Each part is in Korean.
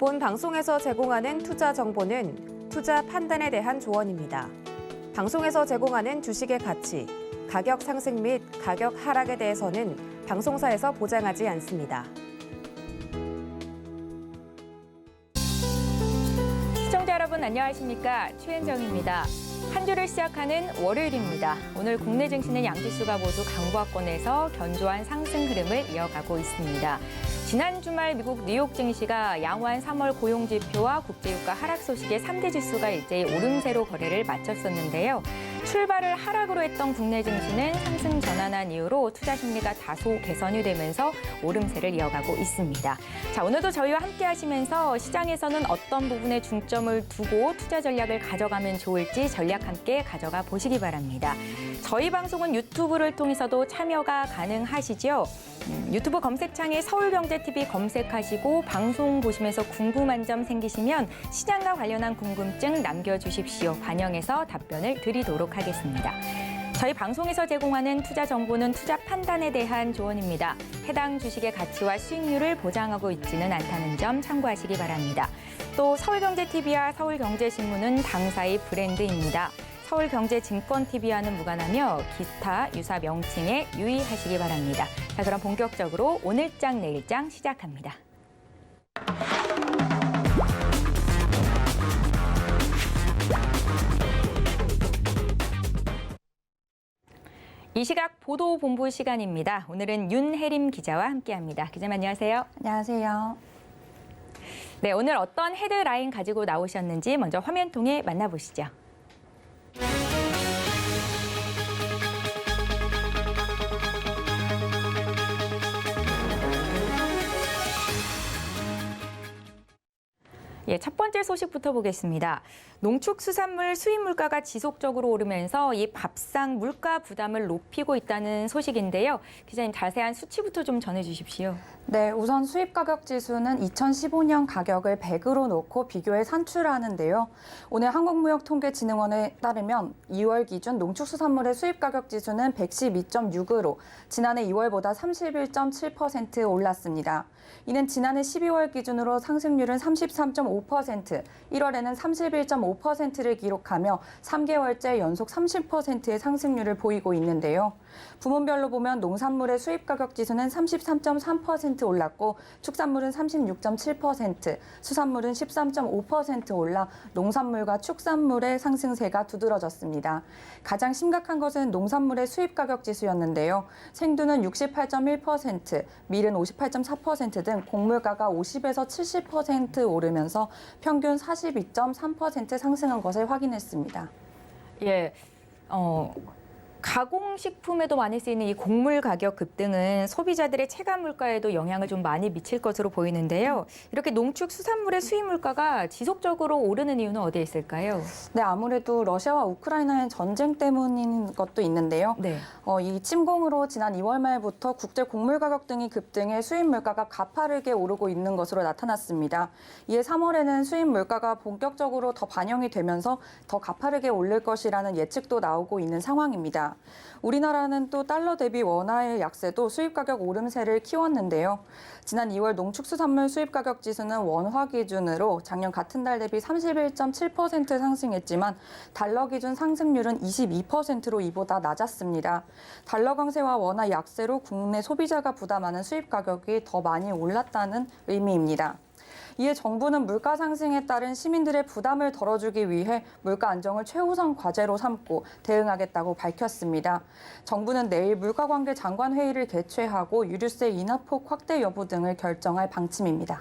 본 방송에서 제공하는 투자 정보는 투자 판단에 대한 조언입니다. 방송에서 제공하는 주식의 가치, 가격 상승 및 가격 하락에 대해서는 방송사에서 보장하지 않습니다. 시청자 여러분 안녕하십니까? 최은정입니다. 한 주를 시작하는 월요일입니다. 오늘 국내 증시는 양지수가 모두 강보합권에서 견조한 상승 흐름을 이어가고 있습니다. 지난 주말 미국 뉴욕 증시가 양호한 3월 고용지표와 국제유가 하락 소식에 3대 지수가 일제히 오름세로 거래를 마쳤었는데요. 출발을 하락으로 했던 국내 증시는 상승 전환한 이후로 투자 심리가 다소 개선이 되면서 오름세를 이어가고 있습니다. 자, 오늘도 저희와 함께 하시면서 시장에서는 어떤 부분에 중점을 두고 투자 전략을 가져가면 좋을지 전략 함께 가져가 보시기 바랍니다. 저희 방송은 유튜브를 통해서도 참여가 가능하시죠. 유튜브 검색창에 서울경제TV 검색하시고 방송 보시면서 궁금한 점 생기시면 시장과 관련한 궁금증 남겨주십시오. 반영해서 답변을 드리도록 하겠습니다. 저희 방송에서 제공하는 투자 정보는 투자 판단에 대한 조언입니다. 해당 주식의 가치와 수익률을 보장하고 있지는 않다는 점 참고하시기 바랍니다. 또 서울경제TV와 서울경제신문은 당사의 브랜드입니다. 서울경제증권TV와는 무관하며 기타 유사 명칭에 유의하시기 바랍니다. 자, 그럼 본격적으로 오늘장 내일장 시작합니다. 이 시각 보도본부 시간입니다. 오늘은 윤혜림 기자와 함께합니다. 기자님 안녕하세요. 안녕하세요. 네, 오늘 어떤 헤드라인 가지고 나오셨는지 먼저 화면 통해 만나보시죠. 첫 번째 소식부터 보겠습니다. 농축수산물 수입 물가가 지속적으로 오르면서 이 밥상 물가 부담을 높이고 있다는 소식인데요. 기자님 자세한 수치부터 좀 전해주십시오. 네, 우선 수입 가격 지수는 2015년 가격을 100으로 놓고 비교해 산출하는데요. 오늘 한국무역통계진흥원에 따르면 2월 기준 농축수산물의 수입 가격 지수는 112.6으로 지난해 2월보다 31.7% 올랐습니다. 이는 지난해 12월 기준으로 상승률은 33.5%, 1월에는 31.5%를 기록하며 3개월째 연속 30%의 상승률을 보이고 있는데요. 부문별로 보면 농산물의 수입 가격 지수는 33.3% 올랐고 축산물은 36.7%, 수산물은 13.5% 올라 농산물과 축산물의 상승세가 두드러졌습니다. 가장 심각한 것은 농산물의 수입 가격 지수였는데요. 생두는 68.1%, 밀은 58.4% 등 곡물가가 50에서 70% 오르면서 평균 42.3% 상승한 것을 확인했습니다. 가공식품에도 많이 쓰이는 이 곡물 가격 급등은 소비자들의 체감 물가에도 영향을 좀 많이 미칠 것으로 보이는데요. 이렇게 농축수산물의 수입 물가가 지속적으로 오르는 이유는 어디에 있을까요? 네, 아무래도 러시아와 우크라이나의 전쟁 때문인 것도 있는데요. 네. 이 침공으로 지난 2월 말부터 국제 곡물 가격 등이 급등해 수입 물가가 가파르게 오르고 있는 것으로 나타났습니다. 이에 3월에는 수입 물가가 본격적으로 더 반영이 되면서 더 가파르게 오를 것이라는 예측도 나오고 있는 상황입니다. 우리나라는 또 달러 대비 원화의 약세도 수입 가격 오름세를 키웠는데요. 지난 2월 농축수산물 수입 가격 지수는 원화 기준으로 작년 같은 달 대비 31.7% 상승했지만 달러 기준 상승률은 22%로 이보다 낮았습니다. 달러 강세와 원화 약세로 국내 소비자가 부담하는 수입 가격이 더 많이 올랐다는 의미입니다. 이에 정부는 물가 상승에 따른 시민들의 부담을 덜어주기 위해 물가 안정을 최우선 과제로 삼고 대응하겠다고 밝혔습니다. 정부는 내일 물가관계 장관 회의를 개최하고 유류세 인하폭 확대 여부 등을 결정할 방침입니다.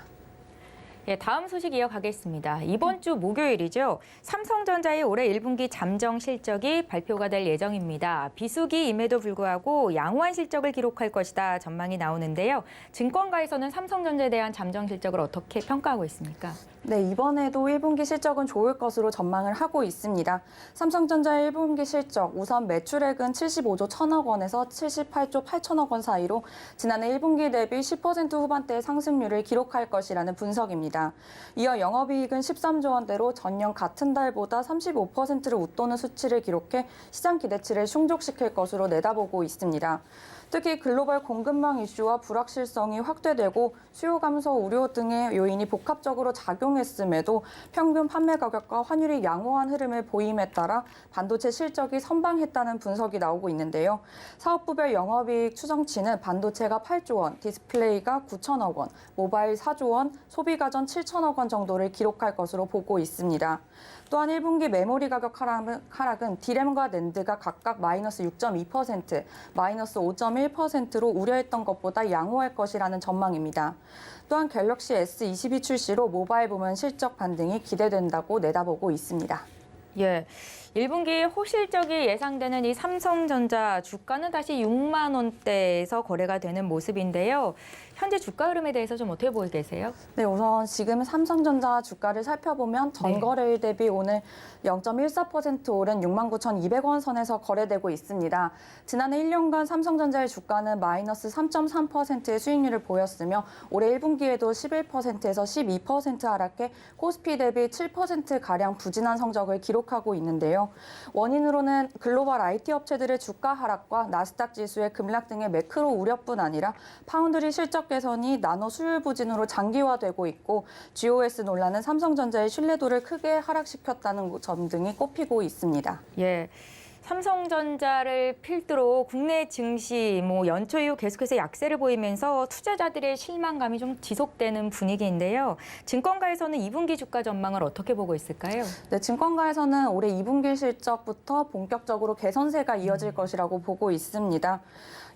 다음 소식 이어가겠습니다. 이번 주 목요일이죠. 삼성전자의 올해 1분기 잠정 실적이 발표가 될 예정입니다. 비수기임에도 불구하고 양호한 실적을 기록할 것이다 전망이 나오는데요. 증권가에서는 삼성전자에 대한 잠정 실적을 어떻게 평가하고 있습니까? 네, 이번에도 1분기 실적은 좋을 것으로 전망을 하고 있습니다. 삼성전자의 1분기 실적, 우선 매출액은 75조 1천억 원에서 78조 8천억 원 사이로 지난해 1분기 대비 10% 후반대의 상승률을 기록할 것이라는 분석입니다. 이어 영업이익은 13조 원대로 전년 같은 달보다 35%를 웃도는 수치를 기록해 시장 기대치를 충족시킬 것으로 내다보고 있습니다. 특히 글로벌 공급망 이슈와 불확실성이 확대되고 수요 감소 우려 등의 요인이 복합적으로 작용했음에도 평균 판매 가격과 환율이 양호한 흐름을 보임에 따라 반도체 실적이 선방했다는 분석이 나오고 있는데요. 사업부별 영업이익 추정치는 반도체가 8조 원, 디스플레이가 9천억 원, 모바일 4조 원, 소비가전 7천억 원 정도를 기록할 것으로 보고 있습니다. 또한 1분기 메모리 가격 하락은 D램과 낸드가 각각 마이너스 6.2%, 마이너스 5.1%로 우려했던 것보다 양호할 것이라는 전망입니다. 또한 갤럭시 S22 출시로 모바일 부문 실적 반등이 기대된다고 내다보고 있습니다. 예. 1분기 호실적이 예상되는 이 삼성전자 주가는 다시 6만 원대에서 거래가 되는 모습인데요. 현재 주가 흐름에 대해서 좀 어떻게 보고 계세요? 네, 우선 지금 삼성전자 주가를 살펴보면 전거래일 대비 오늘 0.14% 오른 69,200원 선에서 거래되고 있습니다. 지난해 1년간 삼성전자의 주가는 마이너스 3.3%의 수익률을 보였으며 올해 1분기에도 11%에서 12% 하락해 코스피 대비 7%가량 부진한 성적을 기록하고 있는데요. 원인으로는 글로벌 IT 업체들의 주가 하락과 나스닥 지수의 급락 등의 매크로 우려뿐 아니라 파운드리 실적 개선이 나노 수율 부진으로 장기화되고 있고 GOS 논란은 삼성전자의 신뢰도를 크게 하락시켰다는 점 등이 꼽히고 있습니다. 예. 삼성전자를 필두로 국내 증시 연초 이후 계속해서 약세를 보이면서 투자자들의 실망감이 좀 지속되는 분위기인데요. 증권가에서는 2분기 주가 전망을 어떻게 보고 있을까요? 네, 증권가에서는 올해 2분기 실적부터 본격적으로 개선세가 이어질 것이라고 보고 있습니다.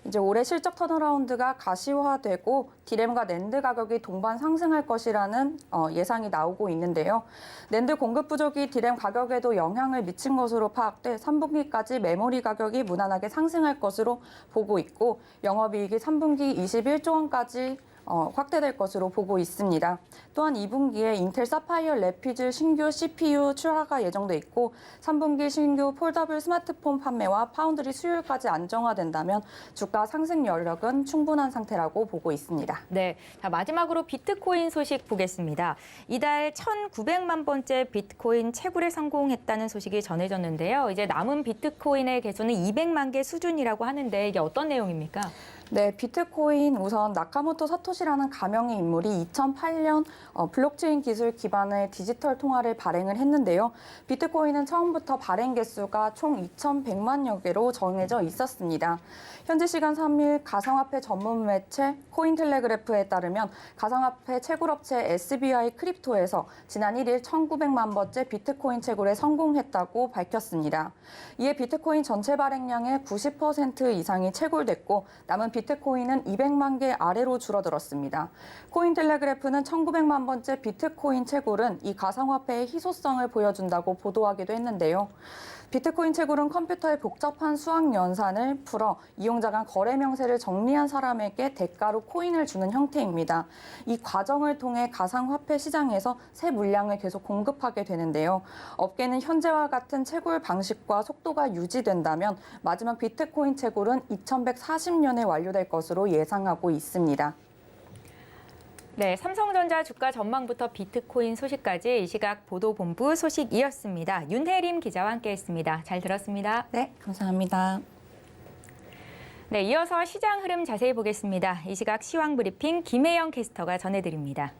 이제 올해 실적 턴어라운드가 가시화되고 D램과 낸드 가격이 동반 상승할 것이라는 예상이 나오고 있는데요. 낸드 공급 부족이 D램 가격에도 영향을 미친 것으로 파악돼 3분기까지 메모리 가격이 무난하게 상승할 것으로 보고 있고 영업이익이 3분기 21조 원까지 확대될 것으로 보고 있습니다. 또한 2분기에 인텔 사파이어 래피드 신규 CPU 출하가 예정돼 있고 3분기 신규 폴더블 스마트폰 판매와 파운드리 수율까지 안정화된다면 주가 상승 여력은 충분한 상태라고 보고 있습니다. 네, 자, 마지막으로 비트코인 소식 보겠습니다. 이달 1,900만 번째 비트코인 채굴에 성공했다는 소식이 전해졌는데요. 이제 남은 비트코인의 개수는 200만 개 수준이라고 하는데 이게 어떤 내용입니까? 네, 비트코인 우선 나카모토 사토시라는 가명의 인물이 2008년 블록체인 기술 기반의 디지털 통화를 발행을 했는데요. 비트코인은 처음부터 발행 개수가 총 2,100만여 개로 정해져 있었습니다. 현지 시간 3일 가상화폐 전문 매체 코인텔레그래프에 따르면 가상화폐 채굴업체 SBI 크립토에서 지난 1일 1,900만 번째 비트코인 채굴에 성공했다고 밝혔습니다. 이에 비트코인 전체 발행량의 90% 이상이 채굴됐고 남은 비트코인은 200만 개 아래로 줄어들었습니다. 코인텔레그래프는 1,900만 번째 비트코인 채굴은 이 가상화폐의 희소성을 보여준다고 보도하기도 했는데요. 비트코인 채굴은 컴퓨터의 복잡한 수학 연산을 풀어 이용자 간 거래 명세를 정리한 사람에게 대가로 코인을 주는 형태입니다. 이 과정을 통해 가상화폐 시장에서 새 물량을 계속 공급하게 되는데요. 업계는 현재와 같은 채굴 방식과 속도가 유지된다면 마지막 비트코인 채굴은 2140년에 완료될 것으로 예상하고 있습니다. 네, 삼성전자 주가 전망부터 비트코인 소식까지 이 시각 보도본부 소식이었습니다. 윤혜림 기자와 함께했습니다. 잘 들었습니다. 네, 감사합니다. 네, 이어서 시장 흐름 자세히 보겠습니다. 이 시각 시황브리핑 김혜영 캐스터가 전해드립니다.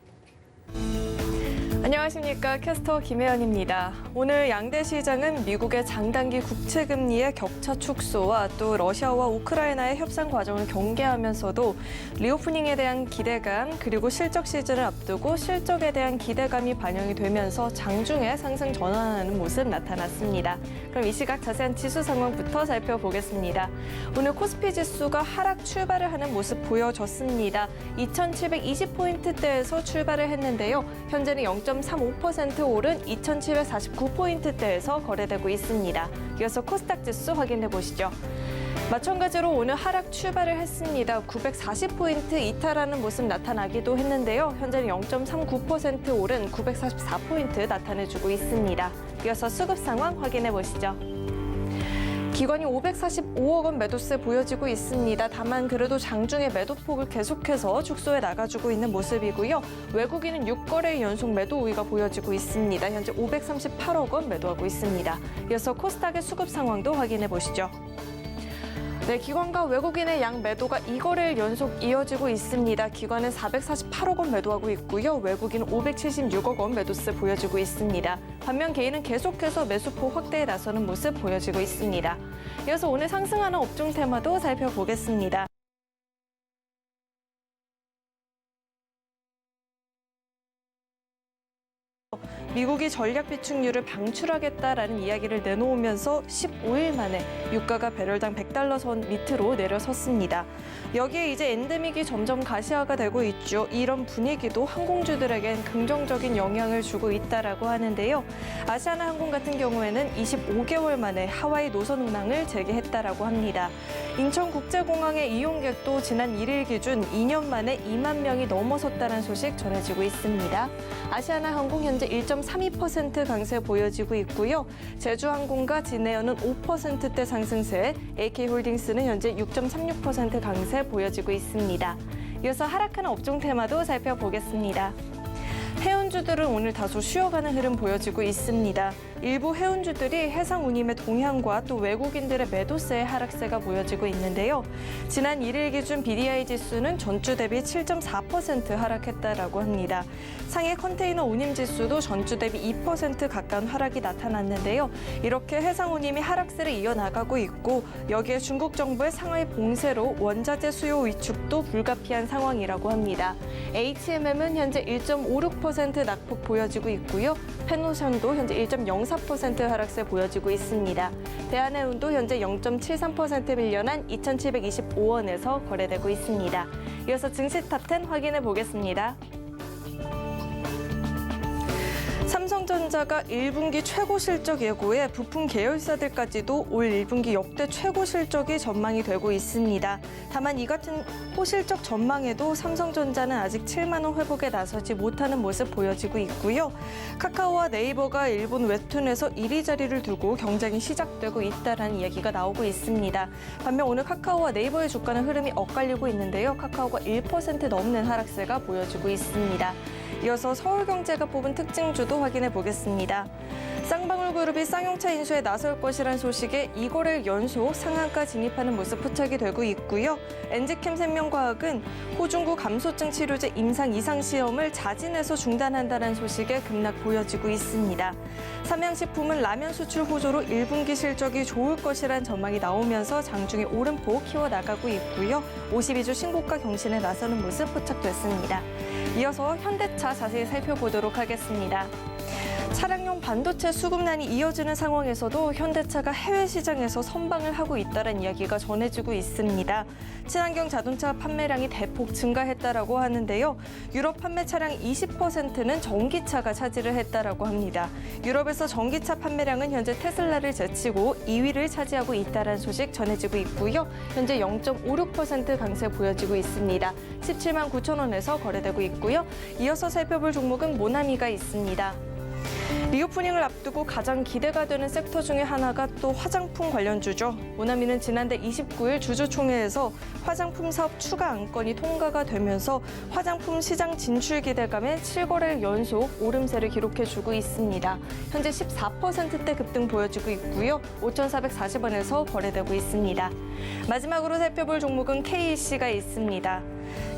안녕하십니까. 캐스터 김혜연입니다. 오늘 양대 시장은 미국의 장단기 국채금리의 격차 축소와 또 러시아와 우크라이나의 협상 과정을 경계하면서도 리오프닝에 대한 기대감 그리고 실적 시즌을 앞두고 실적에 대한 기대감이 반영이 되면서 장중에 상승 전환하는 모습 나타났습니다. 그럼 이 시각 자세한 지수 상황부터 살펴보겠습니다. 오늘 코스피 지수가 하락 출발을 하는 모습 보여졌습니다. 2,720포인트대에서 출발을 했는데요. 현재는 0.35% 오른 2,749포인트대에서 거래되고 있습니다. 이어서 코스닥 지수 확인해 보시죠. 마찬가지로 오늘 하락 출발을 했습니다. 940포인트 이탈하는 모습 나타나기도 했는데요. 현재는 0.39% 오른 944포인트 나타내주고 있습니다. 이어서 수급 상황 확인해 보시죠. 기관이 545억 원 매도세 보여지고 있습니다. 다만 그래도 장중에 매도폭을 계속해서 축소해 나가주고 있는 모습이고요. 외국인은 6거래 연속 매도 우위가 보여지고 있습니다. 현재 538억 원 매도하고 있습니다. 이어서 코스닥의 수급 상황도 확인해 보시죠. 네, 기관과 외국인의 양 매도가 2거래일 연속 이어지고 있습니다. 기관은 448억 원 매도하고 있고요. 외국인 576억 원 매도세 보여지고 있습니다. 반면 개인은 계속해서 매수폭 확대에 나서는 모습 보여지고 있습니다. 이어서 오늘 상승하는 업종 테마도 살펴보겠습니다. 미국이 전략 비축률을 방출하겠다라는 이야기를 내놓으면서 15일 만에 유가가 배럴당 100달러 선 밑으로 내려섰습니다. 여기에 이제 엔데믹이 점점 가시화가 되고 있죠. 이런 분위기도 항공주들에겐 긍정적인 영향을 주고 있다라고 하는데요. 아시아나항공 같은 경우에는 25개월 만에 하와이 노선 운항을 재개했다라고 합니다. 인천국제공항의 이용객도 지난 1일 기준 2년 만에 2만 명이 넘어섰다는 소식 전해지고 있습니다. 아시아나항공 현재 1.32% 강세 보여지고 있고요. 제주항공과 진에어는 5%대 상승세, AK홀딩스는 현재 6.36% 강세 보여지고 있습니다. 이어서 하락하는 업종 테마도 살펴보겠습니다. 해운주들은 오늘 다소 쉬어가는 흐름 보여지고 있습니다. 일부 해운주들이 해상 운임의 동향과 또 외국인들의 매도세의 하락세가 보여지고 있는데요. 지난 1일 기준 BDI 지수는 전주 대비 7.4% 하락했다라고 합니다. 상해 컨테이너 운임 지수도 전주 대비 2% 가까운 하락이 나타났는데요. 이렇게 해상 운임이 하락세를 이어나가고 있고 여기에 중국 정부의 상하이 봉쇄로 원자재 수요 위축도 불가피한 상황이라고 합니다. HMM은 현재 1.56% 낙폭 보여지고 있고요. 페노션도 현재 1.04% 하락세 보여지고 있습니다. 대한해운도 현재 0.73% 밀려난 2,725원에서 거래되고 있습니다. 이어서 증시 탑10 확인해 보겠습니다. 삼성전자가 1분기 최고 실적 예고에 부품 계열사들까지도 올 1분기 역대 최고 실적이 전망이 되고 있습니다. 다만 이 같은 호실적 전망에도 삼성전자는 아직 7만 원 회복에 나서지 못하는 모습 보여지고 있고요. 카카오와 네이버가 일본 웹툰에서 1위 자리를 두고 경쟁이 시작되고 있다는 이야기가 나오고 있습니다. 반면 오늘 카카오와 네이버의 주가는 흐름이 엇갈리고 있는데요. 카카오가 1% 넘는 하락세가 보여지고 있습니다. 이어서 서울경제가 뽑은 특징주도 확인해 보겠습니다. 쌍방울그룹이 쌍용차 인수에 나설 것이란 소식에 2거래일 연속 상한가 진입하는 모습 포착이 되고 있고요. 엔지캠 생명과학은 호중구 감소증 치료제 임상 이상 시험을 자진해서 중단한다는 소식에 급락 보여지고 있습니다. 삼양식품은 라면 수출 호조로 1분기 실적이 좋을 것이란 전망이 나오면서 장중에 오름폭 키워나가고 있고요. 52주 신고가 경신에 나서는 모습 포착됐습니다. 이어서 현대차 자세히 살펴보도록 하겠습니다. 차량용 반도체 수급난이 이어지는 상황에서도 현대차가 해외 시장에서 선방을 하고 있다는 이야기가 전해지고 있습니다. 친환경 자동차 판매량이 대폭 증가했다라고 하는데요. 유럽 판매 차량 20%는 전기차가 차지를 했다라고 합니다. 유럽에서 전기차 판매량은 현재 테슬라를 제치고 2위를 차지하고 있다는 소식 전해지고 있고요. 현재 0.56% 강세 보여지고 있습니다. 17만 9천 원에서 거래되고 있고요. 이어서 살펴볼 종목은 모나미가 있습니다. 리오프닝을 앞두고 가장 기대가 되는 섹터 중에 하나가 또 화장품 관련주죠. 모나미는 지난달 29일 주주총회에서 화장품 사업 추가 안건이 통과가 되면서 화장품 시장 진출 기대감에 7거래일 연속 오름세를 기록해주고 있습니다. 현재 14%대 급등 보여지고 있고요. 5,440원에서 거래되고 있습니다. 마지막으로 살펴볼 종목은 KEC가 있습니다.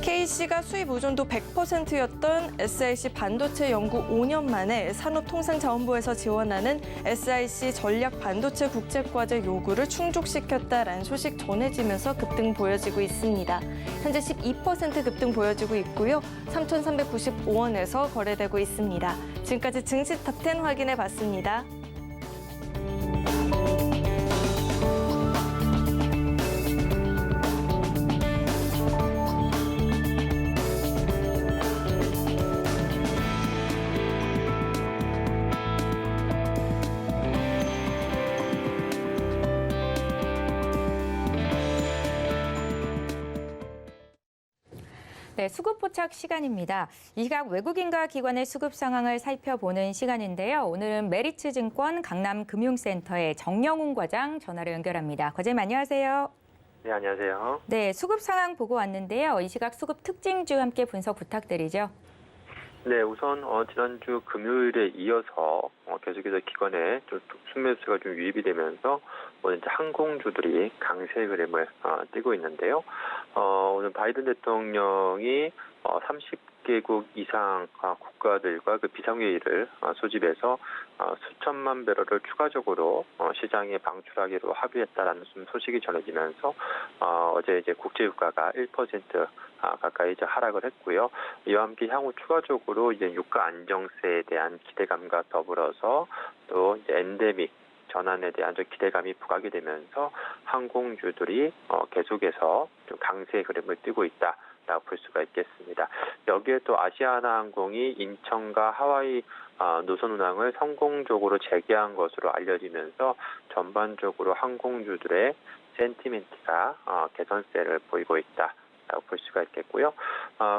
KEC가 수입 의존도 100%였던 SIC 반도체 연구 5년 만에 산업통상자원부에서 지원하는 SIC 전략 반도체 국제과제 요구를 충족시켰다라는 소식 전해지면서 급등 보여지고 있습니다. 현재 12% 급등 보여지고 있고요. 3,395원에서 거래되고 있습니다. 지금까지 증시 탑10 확인해 봤습니다. 네, 수급 포착 시간입니다. 이 시각 외국인과 기관의 수급 상황을 살펴보는 시간인데요. 오늘은 메리츠증권 강남금융센터의 정영훈 과장 전화로 연결합니다. 과장님 안녕하세요. 네, 안녕하세요. 네, 수급 상황 보고 왔는데요. 이 시각 수급 특징주 함께 분석 부탁드리죠. 네, 우선 지난주 금요일에 이어서 계속해서 기관에 좀 순매수세가 좀 유입이 되면서 오늘 이제 항공주들이 강세 흐름을 띠고 있는데요. 오늘 바이든 대통령이 30개국 이상 국가들과 그 비상회의를 소집해서 수천만 배럴을 추가적으로 시장에 방출하기로 합의했다라는 소식이 전해지면서 어제 이제 국제유가가 1% 가까이 이제 하락을 했고요. 이와 함께 향후 추가적으로 이제 유가 안정세에 대한 기대감과 더불어서 또 이제 엔데믹 전환에 대한 기대감이 부각이 되면서 항공주들이 계속해서 좀 강세 흐름을 띠고 있다라고 볼 수가 있겠습니다. 여기에 또 아시아나항공이 인천과 하와이 노선 운항을 성공적으로 재개한 것으로 알려지면서 전반적으로 항공주들의 센티멘트가 개선세를 보이고 있다라고 볼 수가 있겠고요.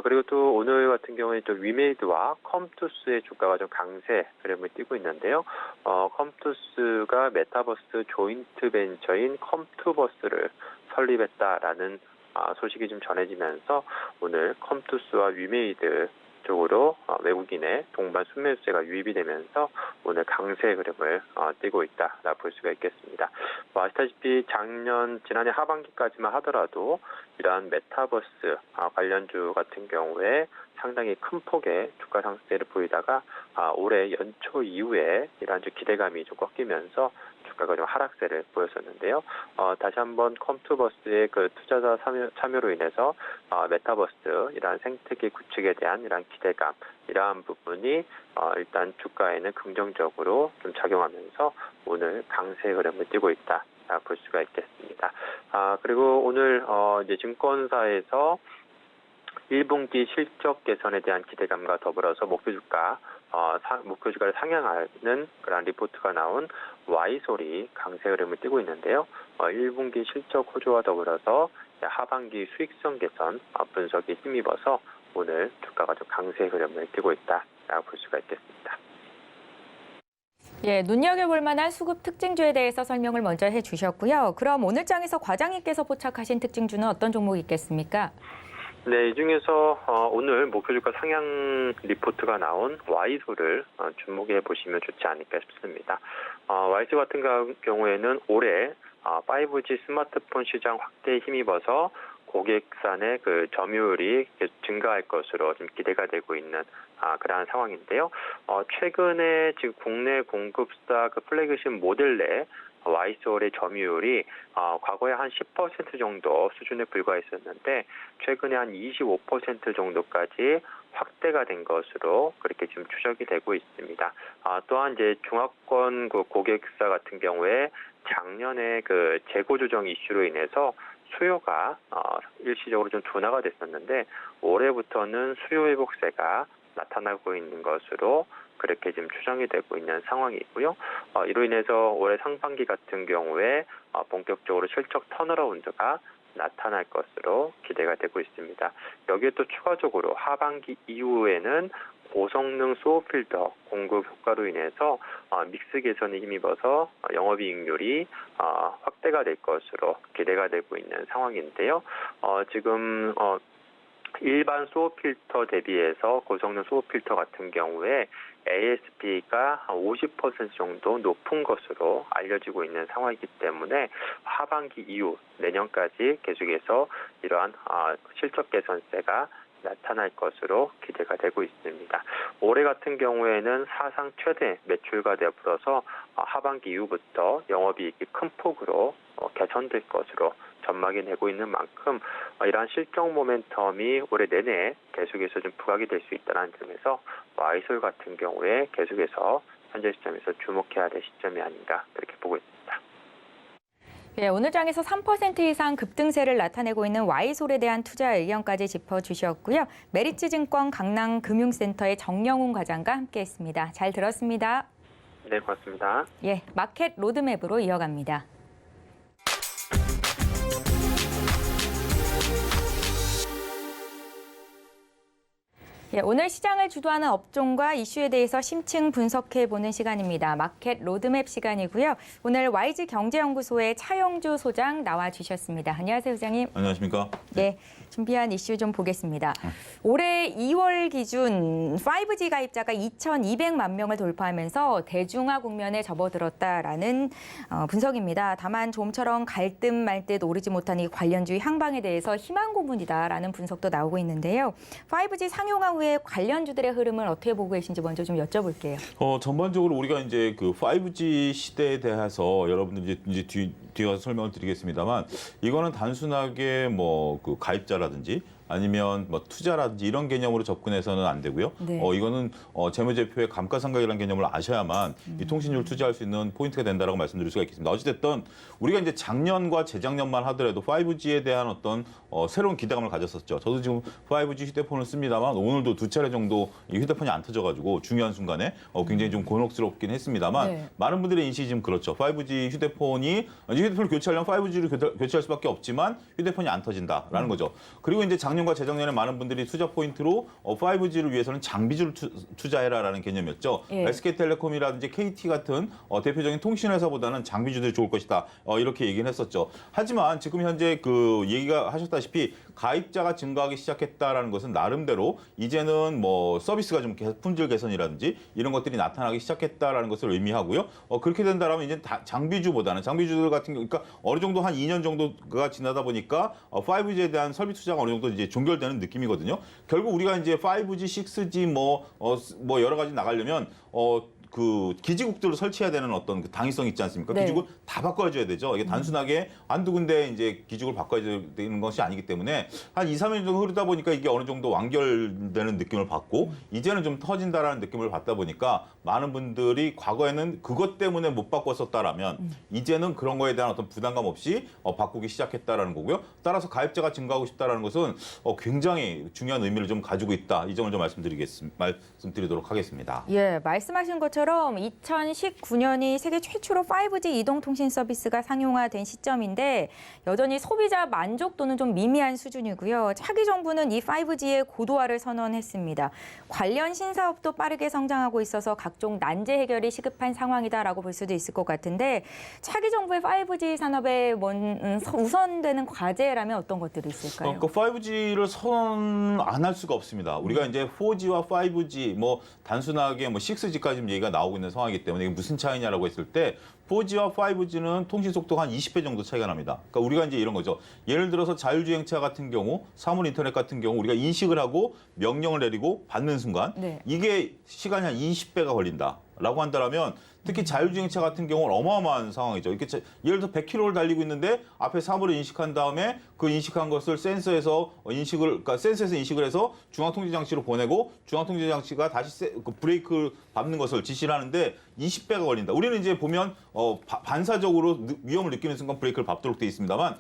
그리고 또 오늘 같은 경우에 또 위메이드와 컴투스의 주가가 좀 강세 흐름을 띠고 있는데요. 컴투스가 메타버스 조인트 벤처인 컴투버스를 설립했다라는 소식이 좀 전해지면서 오늘 컴투스와 위메이드 쪽으로 외국인의 동반 순매수세가 유입이 되면서 오늘 강세 흐름을 띠고 있다라고 볼 수가 있겠습니다. 아시다시피 지난해 하반기까지만 하더라도 이러한 메타버스 관련주 같은 경우에 상당히 큰 폭의 주가 상승세를 보이다가 올해 연초 이후에 이러한 기대감이 좀 꺾이면서 주가가 좀 하락세를 보였었는데요. 다시 한번 컴투버스의 그 투자자 참여로 인해서 메타버스 이러한 생태계 구축에 대한 이러한 기대감 이러한 부분이 일단 주가에는 긍정적으로 좀 작용하면서 오늘 강세 흐름을 띠고 있다. 볼 수가 있겠습니다. 그리고 오늘 이제 증권사에서 1분기 실적 개선에 대한 기대감과 더불어서 목표주가를 상향하는 그런 리포트가 나온 Y솔이 강세 흐름을 띠고 있는데요. 1분기 실적 호조와 더불어서 하반기 수익성 개선 분석에 힘입어서 오늘 주가가 좀 강세 흐름을 띠고 있다라고 볼 수가 있겠습니다. 예, 눈여겨볼 만한 수급 특징주에 대해서 설명을 먼저 해주셨고요. 그럼 오늘 장에서 과장님께서 포착하신 특징주는 어떤 종목이 있겠습니까? 네, 이 중에서 오늘 목표주가 상향 리포트가 나온 Y솔을 주목해 보시면 좋지 않을까 싶습니다. Y솔 같은 경우에는 올해 5G 스마트폰 시장 확대에 힘입어서 고객산의 그 점유율이 증가할 것으로 지금 기대가 되고 있는 그러한 상황인데요. 최근에 지금 국내 공급사 그 플래그십 모델 내 Y솔의 점유율이 과거에 한 10% 정도 수준에 불과했었는데 최근에 한 25% 정도까지 확대가 된 것으로 그렇게 지금 추적이 되고 있습니다. 또한 이제 중화권 그 고객사 같은 경우에 작년에 그 재고 조정 이슈로 인해서 수요가 일시적으로 좀 둔화가 됐었는데 올해부터는 수요 회복세가 나타나고 있는 것으로 그렇게 지금 추정이 되고 있는 상황이고요. 이로 인해서 올해 상반기 같은 경우에 본격적으로 실적 턴어라운드가 나타날 것으로 기대가 되고 있습니다. 여기에 또 추가적으로 하반기 이후에는 고성능 소어 필터 공급 효과로 인해서 믹스 개선에 힘입어서 영업이익률이 확대가 될 것으로 기대가 되고 있는 상황인데요. 지금 일반 소어 필터 대비해서 고성능 소어 필터 같은 경우에 ASP가 50% 정도 높은 것으로 알려지고 있는 상황이기 때문에 하반기 이후 내년까지 계속해서 이러한 실적 개선세가 나타날 것으로 기대가 되고 있습니다. 올해 같은 경우에는 사상 최대 매출과 더불어서 하반기 이후부터 영업이익이 큰 폭으로 개선될 것으로 전망이 되고 있는 만큼 이러한 실적 모멘텀이 올해 내내 계속해서 좀 부각이 될 수 있다는 점에서 Y솔 같은 경우에 계속해서 현재 시점에서 주목해야 될 시점이 아닌가 그렇게 보고 있습니다. 예, 오늘 장에서 3% 이상 급등세를 나타내고 있는 Y솔에 대한 투자 의견까지 짚어주셨고요. 메리츠증권 강남금융센터의 정영훈 과장과 함께했습니다. 잘 들었습니다. 네, 고맙습니다. 예, 마켓 로드맵으로 이어갑니다. 예, 오늘 시장을 주도하는 업종과 이슈에 대해서 심층 분석해보는 시간입니다. 마켓 로드맵 시간이고요. 오늘 YG경제연구소의 차영주 소장 나와주셨습니다. 안녕하세요, 소장님. 안녕하십니까? 예, 준비한 이슈 좀 보겠습니다. 올해 2월 기준 5G 가입자가 2,200만 명을 돌파하면서 대중화 국면에 접어들었다라는 분석입니다. 다만 좀처럼 갈 듯 말 듯 오르지 못한 이 관련주의 향방에 대해서 희망 고문이다라는 분석도 나오고 있는데요. 5G 상용화 후에 관련주들의 흐름을 어떻게 보고 계신지 먼저 좀 여쭤볼게요. 전반적으로 우리가 이제 그 5G 시대에 대해서 여러분들 이제 뒤에 와서 설명을 드리겠습니다만 이거는 단순하게 뭐 그 가입자라든지 아니면 뭐 투자라든지 이런 개념으로 접근해서는 안 되고요. 네. 이거는 재무제표의 감가상각이라는 개념을 아셔야만 이 통신주를 투자할 수 있는 포인트가 된다라고 말씀드릴 수가 있겠습니다. 어찌됐든 우리가 이제 작년과 재작년만 하더라도 5G에 대한 어떤 새로운 기대감을 가졌었죠. 저도 지금 5G 휴대폰을 씁니다만 오늘도 2차례 정도 이 휴대폰이 안 터져가지고 중요한 순간에 굉장히 좀 곤혹스럽긴 했습니다만 네. 많은 분들의 인식이 지금 그렇죠. 5G 휴대폰을 교체하려면 5G를 교체할 수밖에 없지만 휴대폰이 안 터진다라는 거죠. 그리고 이제 작년과 재작년에 많은 분들이 투자 포인트로 5G를 위해서는 장비주를 투자해라라는 개념이었죠. 예. SK텔레콤이라든지 KT 같은 대표적인 통신회사보다는 장비주들이 좋을 것이다. 이렇게 얘기는 했었죠. 하지만 지금 현재 그 얘기가 하셨다시피 가입자가 증가하기 시작했다라는 것은 나름대로 이제는 뭐 서비스가 좀 품질 개선이라든지 이런 것들이 나타나기 시작했다라는 것을 의미하고요. 그렇게 된다라면 이제 장비주보다는 장비주들 같은 경우, 그러니까 어느 정도 한 2년 정도가 지나다 보니까 5G에 대한 설비 투자가 어느 정도 이제 종결되는 느낌이거든요. 결국 우리가 이제 5G, 6G 뭐 여러 가지 나가려면 그 기지국들을 설치해야 되는 어떤 그 당위성 있지 않습니까? 네. 기지국을 다 바꿔줘야 되죠. 이게 단순하게 한두 군데 이제 기지국을 바꿔야 되는 것이 아니기 때문에 한 2, 3년 정도 흐르다 보니까 이게 어느 정도 완결되는 느낌을 받고 이제는 좀 터진다라는 느낌을 받다 보니까 많은 분들이 과거에는 그것 때문에 못 바꿨었다라면 이제는 그런 거에 대한 어떤 부담감 없이 바꾸기 시작했다라는 거고요. 따라서 가입자가 증가하고 싶다라는 것은 굉장히 중요한 의미를 좀 가지고 있다. 이 점을 좀 말씀드리도록 하겠습니다. 예, 말씀하신 것처럼 2019년이 세계 최초로 5G 이동통신 서비스가 상용화된 시점인데 여전히 소비자 만족도는 좀 미미한 수준이고요. 차기 정부는 이 5G의 고도화를 선언했습니다. 관련 신사업도 빠르게 성장하고 있어서 각종 난제 해결이 시급한 상황이다라고 볼 수도 있을 것 같은데 차기 정부의 5G 산업에 우선되는 과제라면 어떤 것들이 있을까요? 그러니까 5G를 선언 안 할 수가 없습니다. 우리가 이제 4G와 5G, 뭐 단순하게 뭐 6G까지 지금 얘기가 나오고 있는 상황이기 때문에 이게 무슨 차이냐라고 했을 때 4G와 5G는 통신 속도가 한 20배 정도 차이가 납니다. 그러니까 우리가 이제 이런 거죠. 예를 들어서 자율주행차 같은 경우, 사물 인터넷 같은 경우 우리가 인식을 하고 명령을 내리고 받는 순간 네. 이게 시간이 한 20배가 걸린다라고 한다면 특히 자율주행차 같은 경우는 어마어마한 상황이죠. 이렇게 예를 들어 100km를 달리고 있는데 앞에 사물을 인식한 다음에 그 인식한 것을 센서에서 인식을 해서 중앙통제장치로 보내고 중앙통제장치가 다시 그 브레이크 밟는 것을 지시를 하는데 20배가 걸린다. 우리는 이제 보면 반사적으로 위험을 느끼는 순간 브레이크를 밟도록 돼 있습니다만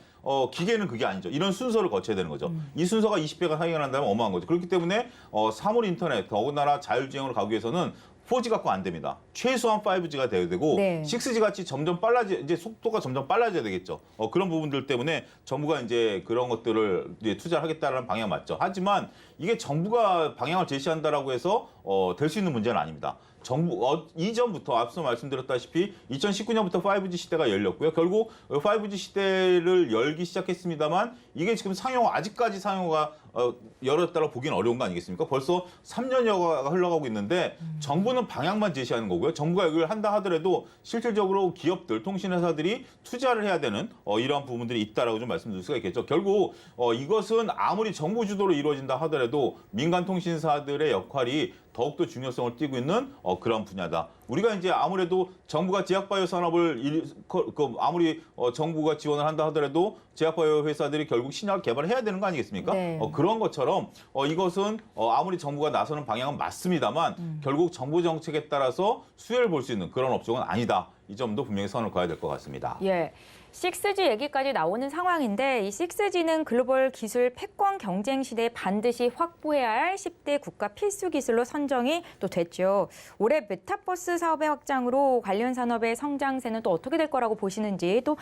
기계는 그게 아니죠. 이런 순서를 거쳐야 되는 거죠. 이 순서가 20배가 차이가 난다면 어마어마한 거죠. 그렇기 때문에 사물 인터넷, 더군다나 자율주행으로 가기 위해서는 4G 갖고 안 됩니다. 최소한 5G가 돼야 되고 네. 6G 같이 점점 이제 속도가 점점 빨라져야 되겠죠. 그런 부분들 때문에 정부가 이제 그런 것들을 이제 투자를 하겠다라는 방향 맞죠. 하지만 이게 정부가 방향을 제시한다라고 해서 될 수 있는 문제는 아닙니다. 정부 이전부터 앞서 말씀드렸다시피 2019년부터 5G 시대가 열렸고요. 결국 5G 시대를 열기 시작했습니다만 이게 지금 아직까지 상용화가 열었다고 보기는 어려운 거 아니겠습니까? 벌써 3년여가 흘러가고 있는데 정부는 방향만 제시하는 거고요. 정부가 이걸 한다 하더라도 실질적으로 기업들, 통신회사들이 투자를 해야 되는 이러한 부분들이 있다라고 좀 말씀드릴 수가 있겠죠. 결국 이것은 아무리 정부 주도로 이루어진다 하더라도 민간 통신사들의 역할이 더욱더 중요성을 띠고 있는 그런 분야다. 우리가 이제 아무래도 정부가 제약바이오 산업을 아무리 정부가 지원을 한다 하더라도 제약바이오 회사들이 결국 신약 개발을 해야 되는 거 아니겠습니까? 네. 그런 것처럼 이것은 아무리 정부가 나서는 방향은 맞습니다만 결국 정부 정책에 따라서 수혜를 볼 수 있는 그런 업종은 아니다. 이 점도 분명히 선을 그어야 될 것 같습니다. 예. 6G 얘기까지 나오는 상황인데 이 6G는 글로벌 기술 패권 경쟁 시대에 반드시 확보해야 할 10대 국가 필수 기술로 선정이 또 됐죠. 올해 메타버스 사업의 확장으로 관련 산업의 성장세는 또 어떻게 될 거라고 보시는지 또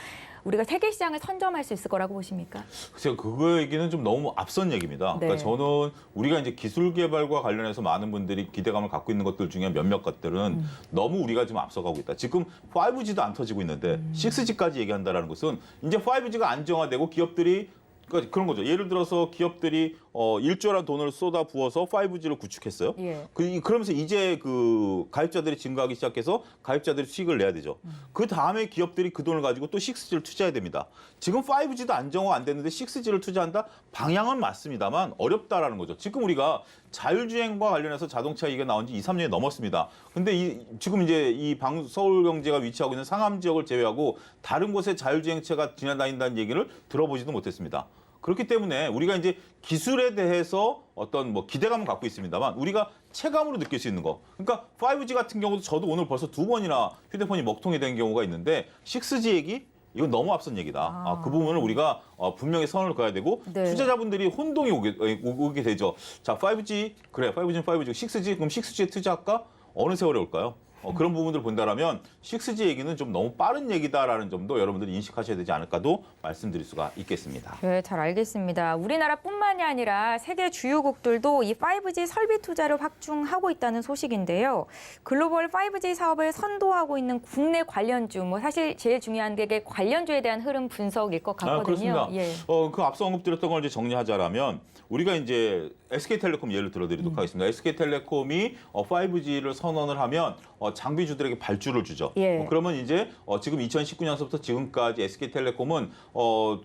우리가 세계 시장을 선점할 수 있을 거라고 보십니까? 글쎄요, 그거 얘기는 좀 너무 앞선 얘기입니다. 네. 그러니까 저는 우리가 이제 기술 개발과 관련해서 많은 분들이 기대감을 갖고 있는 것들 중에 몇몇 것들은 너무 우리가 지금 앞서가고 있다. 지금 5G도 안 터지고 있는데 6G까지 얘기한다라는 것은 이제 5G가 안정화되고 기업들이 그러니까 그런 거죠. 예를 들어서 기업들이 1조란 돈을 쏟아 부어서 5G를 구축했어요. 예. 그러면서 이제 그 가입자들이 증가하기 시작해서 가입자들이 수익을 내야 되죠. 그 다음에 기업들이 그 돈을 가지고 또 6G를 투자해야 됩니다. 지금 5G도 안정화가 안 됐는데 6G를 투자한다? 방향은 맞습니다만 어렵다라는 거죠. 지금 우리가 자율주행과 관련해서 자동차 얘기가 나온 지 2, 3년이 넘었습니다. 근데 지금 이제 서울경제가 위치하고 있는 상암 지역을 제외하고 다른 곳에 자율주행차가 지나다닌다는 얘기를 들어보지도 못했습니다. 그렇기 때문에 우리가 이제 기술에 대해서 어떤 뭐 기대감을 갖고 있습니다만 우리가 체감으로 느낄 수 있는 거. 그러니까 5G 같은 경우도 저도 오늘 벌써 2번이나 휴대폰이 먹통이 된 경우가 있는데 6G 얘기? 이건 너무 앞선 얘기다. 그 부분을 우리가 분명히 선을 그어야 되고 네. 투자자분들이 혼동이 오게 되죠. 자, 5G 그래 5G는 5G, 6G 그럼 6G에 투자할까? 어느 세월에 올까요? 그런 부분들을 본다라면 6G 얘기는 좀 너무 빠른 얘기다라는 점도 여러분들이 인식하셔야 되지 않을까도 말씀드릴 수가 있겠습니다. 네, 잘 알겠습니다. 우리나라뿐만이 아니라 세계 주요국들도 이 5G 설비 투자를 확충하고 있다는 소식인데요. 글로벌 5G 사업을 선도하고 있는 국내 관련주, 뭐 사실 제일 중요한 게 관련주에 대한 흐름 분석일 것 같거든요. 그렇습니다. 예. 그 앞서 언급드렸던 걸 이제 정리하자라면 우리가 이제 SK텔레콤 예를 들어드리도록 하겠습니다. SK텔레콤이 5G를 선언을 하면 장비주들에게 발주를 주죠. 예. 그러면 이제 지금 2019년서부터 지금까지 SK텔레콤은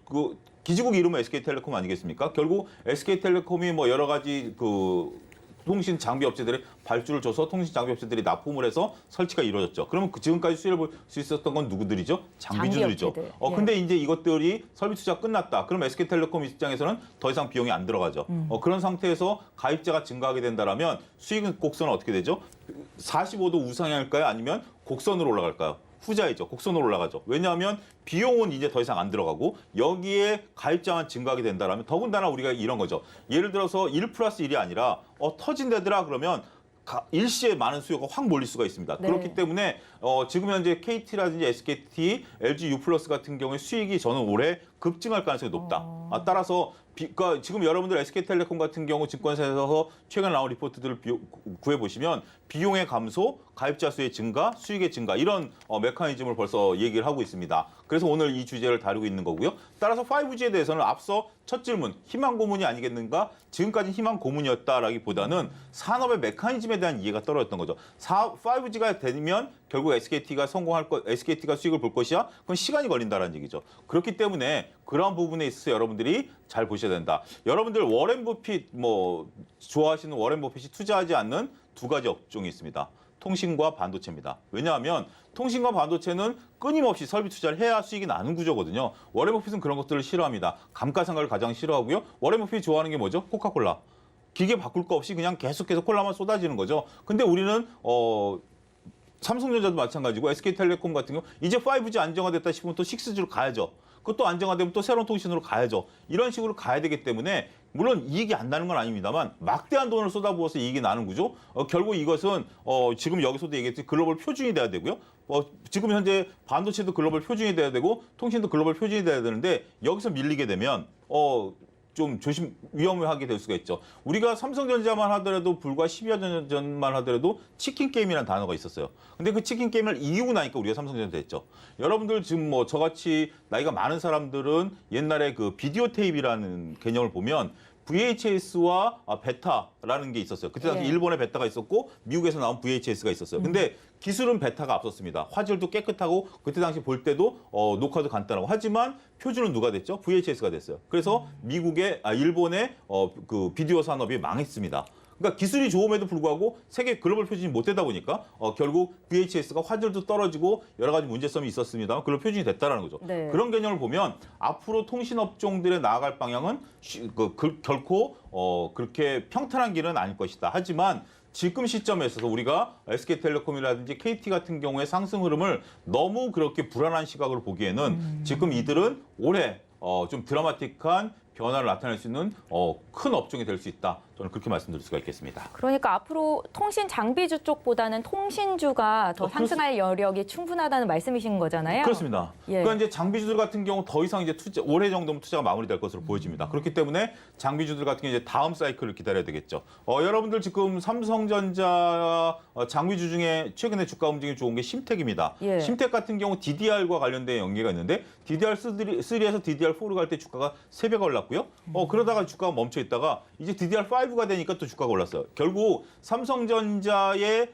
그 기지국 이름은 SK텔레콤 아니겠습니까? 결국 SK텔레콤이 뭐 여러 가지 그 통신 장비 업체들의 발주를 줘서 통신 장비 업체들이 납품을 해서 설치가 이루어졌죠. 그러면 지금까지 수혜를 볼 수 있었던 건 누구들이죠? 장비주들이죠. 장비 업체들. 근데 이제 이것들이 설비 투자 끝났다. 그럼 SK텔레콤 입장에서는 더 이상 비용이 안 들어가죠. 그런 상태에서 가입자가 증가하게 된다라면 수익 곡선은 어떻게 되죠? 45도 우상향 할까요? 아니면 곡선으로 올라갈까요? 후자이죠. 곡선으로 올라가죠. 왜냐하면 비용은 이제 더 이상 안 들어가고 여기에 가입자만 증가하게 된다면 더군다나 우리가 이런 거죠. 예를 들어서 1+1이 아니라 터진 데더라 그러면 일시에 많은 수요가 확 몰릴 수가 있습니다. 네. 그렇기 때문에 지금 현재 KT라든지 SKT, LG U+ 같은 경우에 수익이 저는 올해 급증할 가능성이 높다. 따라서 그러니까 지금 여러분들 SK텔레콤 같은 경우 증권사에서 최근 나온 리포트들을 구해보시면 비용의 감소, 가입자 수의 증가, 수익의 증가 이런 메커니즘을 벌써 얘기를 하고 있습니다. 그래서 오늘 이 주제를 다루고 있는 거고요. 따라서 5G에 대해서는 앞서 첫 질문, 희망 고문이 아니겠는가? 지금까지 희망 고문이었다라기보다는 산업의 메커니즘에 대한 이해가 떨어졌던 거죠. 5G가 되면 결국 SKT가 SKT가 수익을 볼 것이야? 그건 시간이 걸린다라는 얘기죠. 그렇기 때문에 그런 부분에 있어서 여러분들이 잘 보셔야 된다. 여러분들 워렌 버핏 좋아하시는 워렌 버핏이 투자하지 않는 두 가지 업종이 있습니다. 통신과 반도체입니다. 왜냐하면 통신과 반도체는 끊임없이 설비 투자를 해야 수익이 나는 구조거든요. 워렌 버핏은 그런 것들을 싫어합니다. 감가상각을 가장 싫어하고요. 워렌 버핏이 좋아하는 게 뭐죠? 코카콜라. 기계 바꿀 거 없이 그냥 계속해서 콜라만 쏟아지는 거죠. 근데 우리는 삼성전자도 마찬가지고 SK텔레콤 같은 경우 이제 5G 안정화됐다 싶으면 또 6G로 가야죠. 그것도 안정화되면 또 새로운 통신으로 가야죠. 이런 식으로 가야 되기 때문에 물론 이익이 안 나는 건 아닙니다만 막대한 돈을 쏟아부어서 이익이 나는 구조. 결국 이것은 지금 여기서도 얘기했듯이 글로벌 표준이 돼야 되고요. 지금 현재 반도체도 글로벌 표준이 돼야 되고 통신도 글로벌 표준이 돼야 되는데 여기서 밀리게 되면 좀 위험하게 될 수가 있죠. 우리가 삼성전자만 하더라도 불과 10여 년 전만 하더라도 치킨 게임이라는 단어가 있었어요. 근데 그 치킨 게임을 이기고 나니까 우리가 삼성전자 됐죠. 여러분들 지금 저같이 나이가 많은 사람들은 옛날에 그 비디오 테이프라는 개념을 보면 VHS와 베타라는 게 있었어요. 그때 당시 일본에 베타가 있었고 미국에서 나온 VHS가 있었어요. 근데 기술은 베타가 앞섰습니다. 화질도 깨끗하고 그때 당시 볼 때도 녹화도 간단하고 하지만 표준은 누가 됐죠? VHS가 됐어요. 그래서 일본의 그 비디오 산업이 망했습니다. 그러니까 기술이 좋음에도 불구하고 세계 글로벌 표준이 못 되다 보니까 결국 VHS가 화질도 떨어지고 여러 가지 문제점이 있었습니다만 글로벌 표준이 됐다라는 거죠. 네. 그런 개념을 보면 앞으로 통신업종들의 나아갈 방향은 결코 그렇게 평탄한 길은 아닐 것이다. 하지만 지금 시점에 있어서 우리가 SK텔레콤이라든지 KT 같은 경우의 상승 흐름을 너무 그렇게 불안한 시각으로 보기에는 지금 이들은 올해 좀 드라마틱한 변화를 나타낼 수 있는 큰 업종이 될 수 있다. 저는 그렇게 말씀드릴 수가 있겠습니다. 그러니까 앞으로 통신 장비주 쪽보다는 통신주가 더 상승할 여력이 충분하다는 말씀이신 거잖아요. 그렇습니다. 예. 그러니까 이제 장비주들 같은 경우 더 이상 이제 올해 정도면 투자가 마무리될 것으로 보여집니다. 그렇기 때문에 장비주들 같은 경우 이제 다음 사이클을 기다려야 되겠죠. 여러분들 지금 삼성전자 장비주 중에 최근에 주가 움직임이 좋은 게 심텍입니다. 예. 심텍 같은 경우 DDR과 관련된 연계가 있는데 DDR3에서 DDR4로 갈 때 주가가 3배가 올랐고요. 그러다가 주가가 멈춰 있다가 이제 DDR5가 되니까 또 주가가 올랐어요. 결국 삼성전자의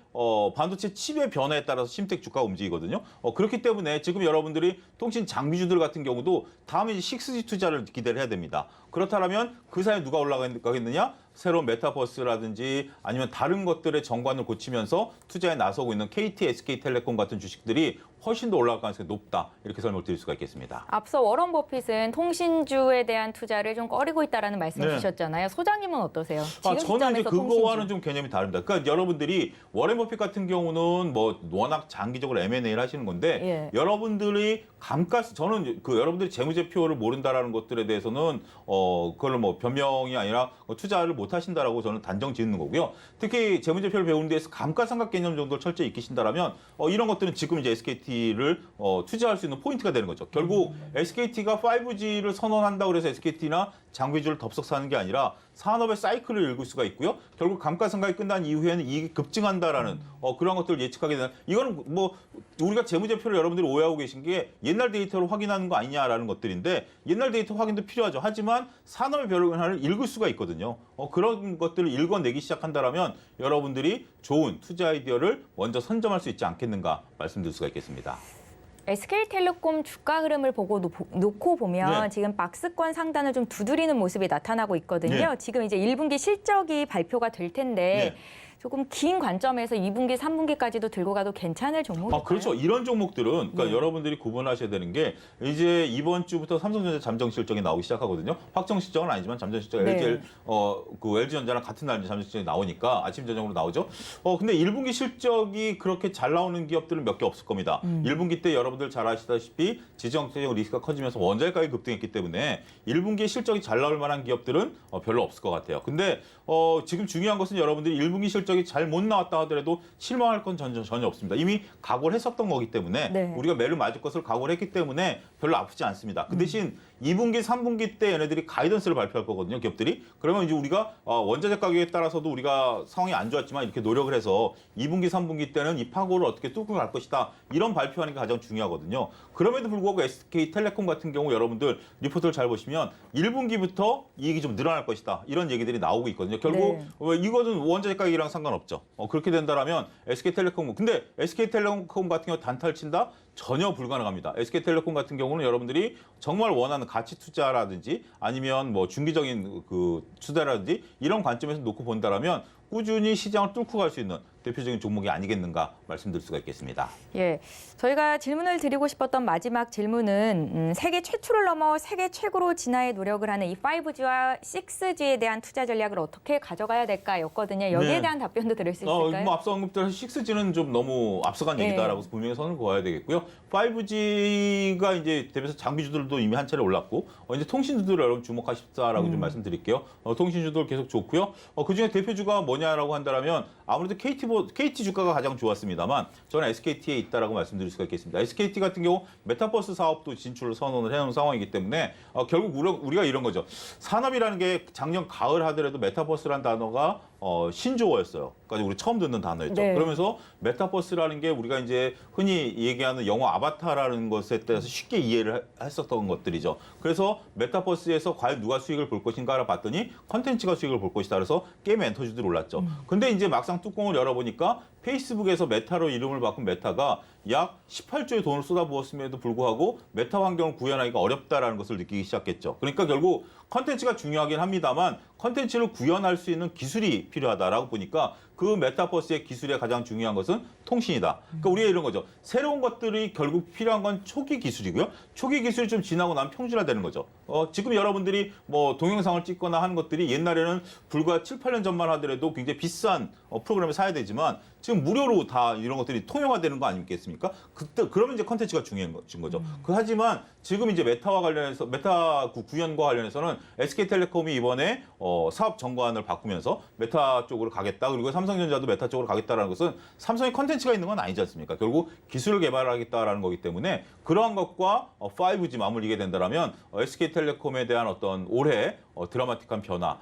반도체 칩의 변화에 따라서 심텍 주가가 움직이거든요. 그렇기 때문에 지금 여러분들이 통신 장비주들 같은 경우도 다음에 이제 6G 투자를 기대를 해야 됩니다. 그렇다면 그 사이에 누가 올라가겠느냐? 새로운 메타버스라든지 아니면 다른 것들의 정관을 고치면서 투자에 나서고 있는 KT, SK텔레콤 같은 주식들이 훨씬 더 올라갈 가능성이 높다. 이렇게 설명을 드릴 수가 있겠습니다. 앞서 워런 버핏은 통신주에 대한 투자를 좀 꺼리고 있다라는 말씀 네. 주셨잖아요. 소장님은 어떠세요? 지금 저는 이제 시점에서 그거와는 통신주. 좀 개념이 다릅니다. 그러니까 여러분들이 워렌 버핏 같은 경우는 뭐 워낙 장기적으로 M&A를 하시는 건데 예. 여러분들이 감가스 저는 여러분들이 재무제표를 모른다라는 것들에 대해서는 그걸 뭐 변명이 아니라 투자를 못 하신다라고 저는 단정 짓는 거고요. 특히 재무제표를 배우는 데서 감가상각 개념 정도를 철저히 익히신다라면 이런 것들은 지금 이제 SKT를 투자할 수 있는 포인트가 되는 거죠. 결국 SKT가 5G를 선언한다고 해서 SKT나 장비주를 덥석 사는 게 아니라 산업의 사이클을 읽을 수가 있고요. 결국 감가상각이 끝난 이후에는 이익이 급증한다라는 그런 것들을 예측하게 되는 이거는 뭐 우리가 재무제표를 여러분들이 오해하고 계신 게 옛날 데이터를 확인하는 거 아니냐라는 것들인데 옛날 데이터 확인도 필요하죠. 하지만 산업의 변화를 읽을 수가 있거든요. 그런 것들을 읽어내기 시작한다면 여러분들이 좋은 투자 아이디어를 먼저 선점할 수 있지 않겠는가 말씀드릴 수가 있겠습니다. SK텔레콤 주가 흐름을 놓고 보면 네. 지금 박스권 상단을 좀 두드리는 모습이 나타나고 있거든요. 네. 지금 이제 1분기 실적이 발표가 될 텐데 네. 조금 긴 관점에서 2분기, 3분기까지도 들고 가도 괜찮을 종목일까요? 그렇죠. 이런 종목들은 그러니까 네. 여러분들이 구분하셔야 되는 게 이제 이번 주부터 삼성전자 잠정 실적이 나오기 시작하거든요. 확정 실적은 아니지만 잠정 실적 네. LG전자랑 같은 날 잠정 실적이 나오니까 아침 저녁으로 나오죠. 근데 1분기 실적이 그렇게 잘 나오는 기업들은 몇 개 없을 겁니다. 1분기 때 여러분들 잘 아시다시피 지정적 리스크가 커지면서 원자재 가격이 급등했기 때문에 1분기에 실적이 잘 나올 만한 기업들은 별로 없을 것 같아요. 근데 지금 중요한 것은 여러분들이 1분기 실적이 잘 못 나왔다 하더라도 실망할 건 전혀 없습니다. 이미 각오를 했었던 거기 때문에 네. 우리가 매를 맞을 것을 각오를 했기 때문에 별로 아프지 않습니다. 그 대신 2분기, 3분기 때 얘네들이 가이던스를 발표할 거거든요, 기업들이. 그러면 이제 우리가 원자재 가격에 따라서도 우리가 상황이 안 좋았지만 이렇게 노력을 해서 2분기, 3분기 때는 이 파고를 어떻게 뚫고 갈 것이다. 이런 발표하는 게 가장 중요하거든요. 그럼에도 불구하고 SK텔레콤 같은 경우 여러분들 리포트를 잘 보시면 1분기부터 이익이 좀 늘어날 것이다. 이런 얘기들이 나오고 있거든요. 결국 이거는 원자재 가격이랑 상관없죠. 그렇게 된다라면 SK텔레콤 근데 SK텔레콤 같은 경우 단타를 친다? 전혀 불가능합니다. SK텔레콤 같은 경우는 여러분들이 정말 원하는 가치 투자라든지 아니면 뭐 중기적인 그 투자라든지 이런 관점에서 놓고 본다라면 꾸준히 시장을 뚫고 갈 수 있는 대표적인 종목이 아니겠는가 말씀드릴 수가 있겠습니다. 예, 저희가 질문을 드리고 싶었던 마지막 질문은 세계 최초를 넘어 세계 최고로 진화에 노력을 하는 이 5G와 6G에 대한 투자 전략을 어떻게 가져가야 될까였거든요. 여기에 네. 대한 답변도 들을 수 있을까요? 뭐 앞서 언급드린 6G는 좀 너무 앞서간 네. 얘기다라고 분명히 선을 그어야 되겠고요. 5G가 이제 대비해서 장비주들도 이미 한 차례 올랐고 이제 통신주들 여러분 주목하십사라고 좀 말씀드릴게요. 통신주들 계속 좋고요. 그중에 대표주가 뭐냐라고 한다면 아무래도 KT 주가가 가장 좋았습니다만 저는 SKT에 있다라고 말씀드릴 수가 있겠습니다. SKT 같은 경우 메타버스 사업도 진출을 선언을 해놓은 상황이기 때문에 결국 우리가 이런 거죠. 산업이라는 게 작년 가을 하더라도 메타버스라는 단어가 신조어였어요. 그러니까 우리 처음 듣는 단어였죠. 네. 그러면서 메타버스라는 게 우리가 이제 흔히 얘기하는 영어 아바타라는 것에 대해서 쉽게 이해를 했었던 것들이죠. 그래서 메타버스에서 과연 누가 수익을 볼 것인가를 봤더니 컨텐츠가 수익을 볼 것이다. 그래서 게임 엔터주들이 올랐죠. 근데 이제 막상 뚜껑을 열어보니까 페이스북에서 메타로 이름을 바꾼 메타가 약 18조의 돈을 쏟아부었음에도 불구하고 메타 환경을 구현하기가 어렵다라는 것을 느끼기 시작했죠. 그러니까 결국 컨텐츠가 중요하긴 합니다만 컨텐츠를 구현할 수 있는 기술이 필요하다라고 보니까 그 메타버스의 기술의 가장 중요한 것은 통신이다. 그러니까 우리가 이런 거죠. 새로운 것들이 결국 필요한 건 초기 기술이고요. 초기 기술이 좀 지나고 나면 평준화되는 거죠. 지금 여러분들이 뭐 동영상을 찍거나 하는 것들이 옛날에는 불과 7, 8년 전만 하더라도 굉장히 비싼 프로그램을 사야 되지만 지금 무료로 다 이런 것들이 통용화되는 거 아니겠습니까? 그때 그러면 이제 컨텐츠가 중요한 거죠. 하지만 지금 이제 메타와 관련해서 메타 구현과 관련해서는 SK텔레콤이 이번에 사업 정관을 바꾸면서 메타 쪽으로 가겠다. 그리고 삼성전자도 메타 쪽으로 가겠다라는 것은 삼성의 컨텐츠가 있는 건 아니지 않습니까? 결국 기술을 개발하겠다라는 거기 때문에 그러한 것과 5G 맞물리게 된다라면 SK텔레콤에 대한 어떤 올해 드라마틱한 변화,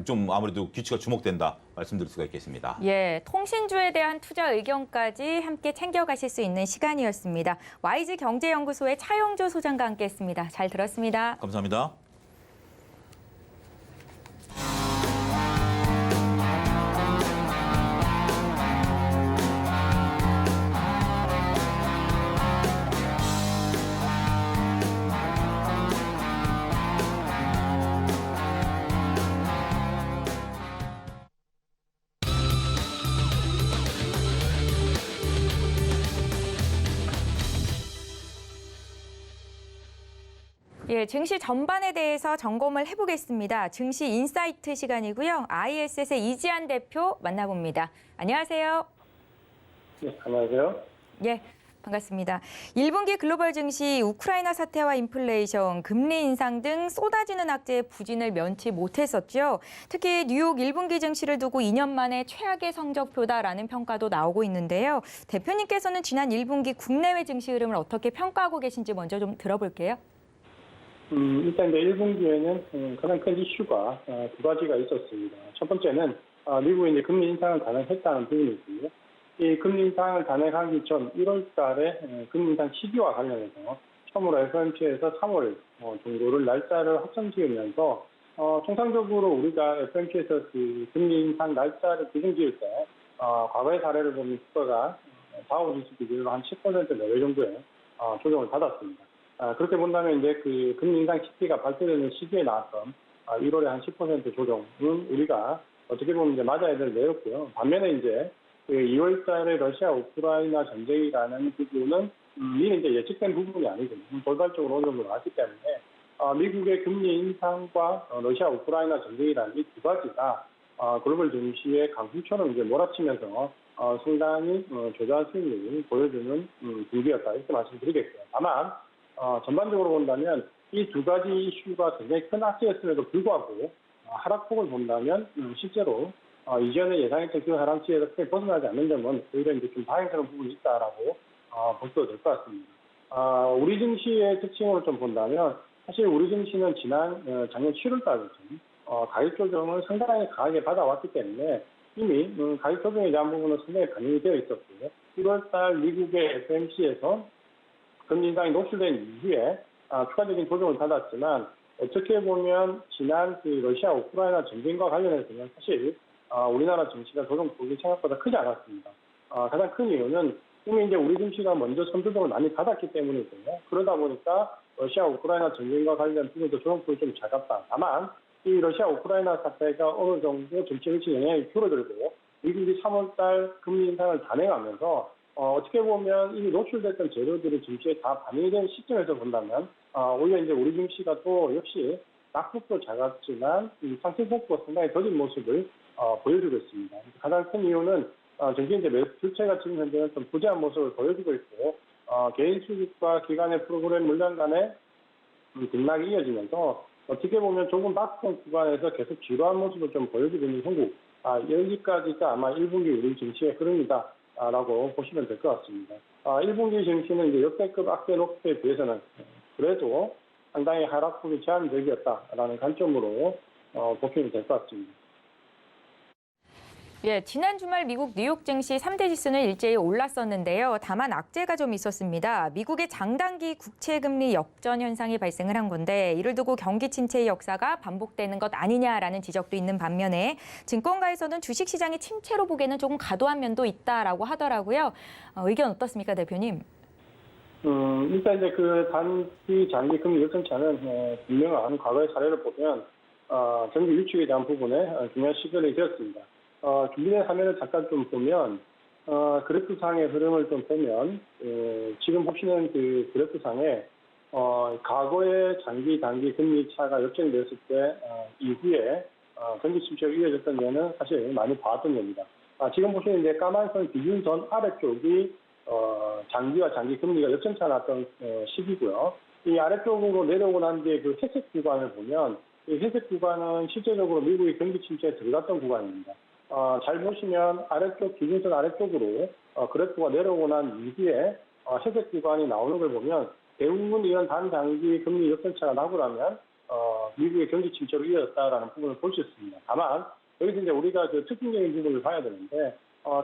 좀 아무래도 귀치가 주목된다 말씀드릴 수가 있겠습니다. 예, 통신주에 대한 투자 의견까지 함께 챙겨가실 수 있는 시간이었습니다. YG 경제연구소의 차용조 소장과 함께했습니다. 잘 들었습니다. 감사합니다. 예, 증시 전반에 대해서 점검을 해보겠습니다. 증시 인사이트 시간이고요. ISS의 이지한 대표 만나봅니다. 안녕하세요. 네, 안녕하세요. 예, 반갑습니다. 1분기 글로벌 증시 우크라이나 사태와 인플레이션, 금리 인상 등 쏟아지는 악재의 부진을 면치 못했었죠. 특히 뉴욕 1분기 증시를 두고 2년 만에 최악의 성적표다라는 평가도 나오고 있는데요. 대표님께서는 지난 1분기 국내외 증시 흐름을 어떻게 평가하고 계신지 먼저 좀 들어볼게요. 일단 이제 1분기에는 가장 큰 이슈가 두 가지가 있었습니다. 첫 번째는 미국이 이제 금리 인상을 단행했다는 부분이고요. 이 금리 인상을 단행하기 전 1월 달에 금리 인상 시기와 관련해서 처음으로 FOMC에서 3월 정도를 날짜를 확정 지으면서 통상적으로 우리가 FOMC에서 그 금리 인상 날짜를 기준 지을 때 과거의 사례를 보면 주가가 다우 지수 기준으로 한 10% 내외 정도의 조정을 받았습니다. 그렇게 본다면 이제 그 금리 인상 시기가 발표되는 시기에 나왔던 1월에 한 10% 조정은 우리가 어떻게 보면 이제 맞아야 될 내였고요. 반면에 이제 그 2월 달에 러시아 우크라이나 전쟁이라는 부분은 이는 이제 예측된 부분이 아니거든요. 돌발적으로 어느 정도 나왔기 때문에 미국의 금리 인상과 러시아 우크라이나 전쟁이라는 이 두 가지가 글로벌 증시의 강풍처럼 이제 몰아치면서 상당히 저조한 수익률을 보여주는 분기였다 이렇게 말씀드리겠고요. 다만 전반적으로 본다면 이 두 가지 이슈가 굉장히 큰 악재였음에도 불구하고 하락폭을 본다면 실제로 이전에 예상했던 그 하락치에서 크게 벗어나지 않는 점은 오히려 이제 좀 다행스러운 부분이 있다라고 볼 수도 될 것 같습니다. 우리 증시의 특징으로 좀 본다면 사실 우리 증시는 작년 7월 달부터 가격 조정을 상당히 강하게 받아왔기 때문에 이미 가격 조정에 대한 부분은 상당히 반영이 되어 있었고요. 1월 달 미국의 FOMC에서 금리 인상이 노출된 이후에 추가적인 조정을 받았지만 어떻게 보면 지난 그 러시아 우크라이나 전쟁과 관련해서는 사실 우리나라 증시가 조정폭이 생각보다 크지 않았습니다. 가장 큰 이유는 이미 이제 우리 증시가 먼저 선조정을 많이 받았기 때문이고요. 그러다 보니까 러시아 우크라이나 전쟁과 관련 부분도 조정폭이 좀 작았다. 다만 이 러시아 우크라이나 사태가 어느 정도 정치 정치 영향이 줄어들고 미국이 3월달 금리 인상을 단행하면서 어떻게 보면 이미 노출됐던 재료들이 증시에 다 반영이 된 시점에서 본다면 오히려 이제 우리 증시가 또 역시 낙폭도 작았지만 이 상승 폭도가 상당히 더딘 모습을 보여주고 있습니다. 가장 큰 이유는 정기 이제 매수 주체가 지금 현재는 좀 부재한 모습을 보여주고 있고 개인 수급과 기관의 프로그램 물량 간의 등락이 이어지면서 어떻게 보면 조금 박스권 구간에서 계속 지루한 모습을 좀 보여주고 있는 형국. 여기까지가 아마 1분기 우리 증시의 흐름이다라고 보시면 될 것 같습니다. 1분기 증시는 이제 역대급 악재 녹스에 비해서는 그래도 상당히 하락폭이 제한적이었다라는 관점으로 보시면 될 것 같습니다. 예, 지난 주말 미국 뉴욕 증시 3대 지수는 일제히 올랐었는데요. 다만 악재가 좀 있었습니다. 미국의 장단기 국채금리 역전 현상이 발생을 한 건데 이를 두고 경기 침체의 역사가 반복되는 것 아니냐라는 지적도 있는 반면에 증권가에서는 주식시장의 침체로 보기에는 조금 과도한 면도 있다라고 하더라고요. 의견 어떻습니까, 대표님? 일단 이제 그 단기 장기 금리 역전차는 분명한 과거의 사례를 보면 경기 위축에 대한 부분에 중요한 시그널이 되었습니다. 준비된 화면을 잠깐 좀 보면 그래프상의 흐름을 좀 보면 지금 보시는 그 그래프상에 과거에 장기, 단기 금리 차가 역전됐을 때 이후에 경기 침체가 이어졌던 데는 사실 많이 봐왔던 겁니다. 지금 보시는 이제 까만선 기준선 아래쪽이 장기와 장기 금리가 역전차 났던 시기고요. 이 아래쪽으로 내려오고 난 뒤에 그 회색 구간을 보면 이 회색 구간은 실제적으로 미국의 경기 침체에 들어갔던 구간입니다. 잘 보시면 아래쪽 기준선 아래쪽으로 그래프가 내려오고 난 이후에 회색 구간이 나오는 걸 보면 대부분 이런 단장기 금리 역전차가 나고 나면 미국의 경기 침체로 이어졌다라는 부분을 볼 수 있습니다. 다만 여기서 이제 우리가 그 특징적인 부분을 봐야 되는데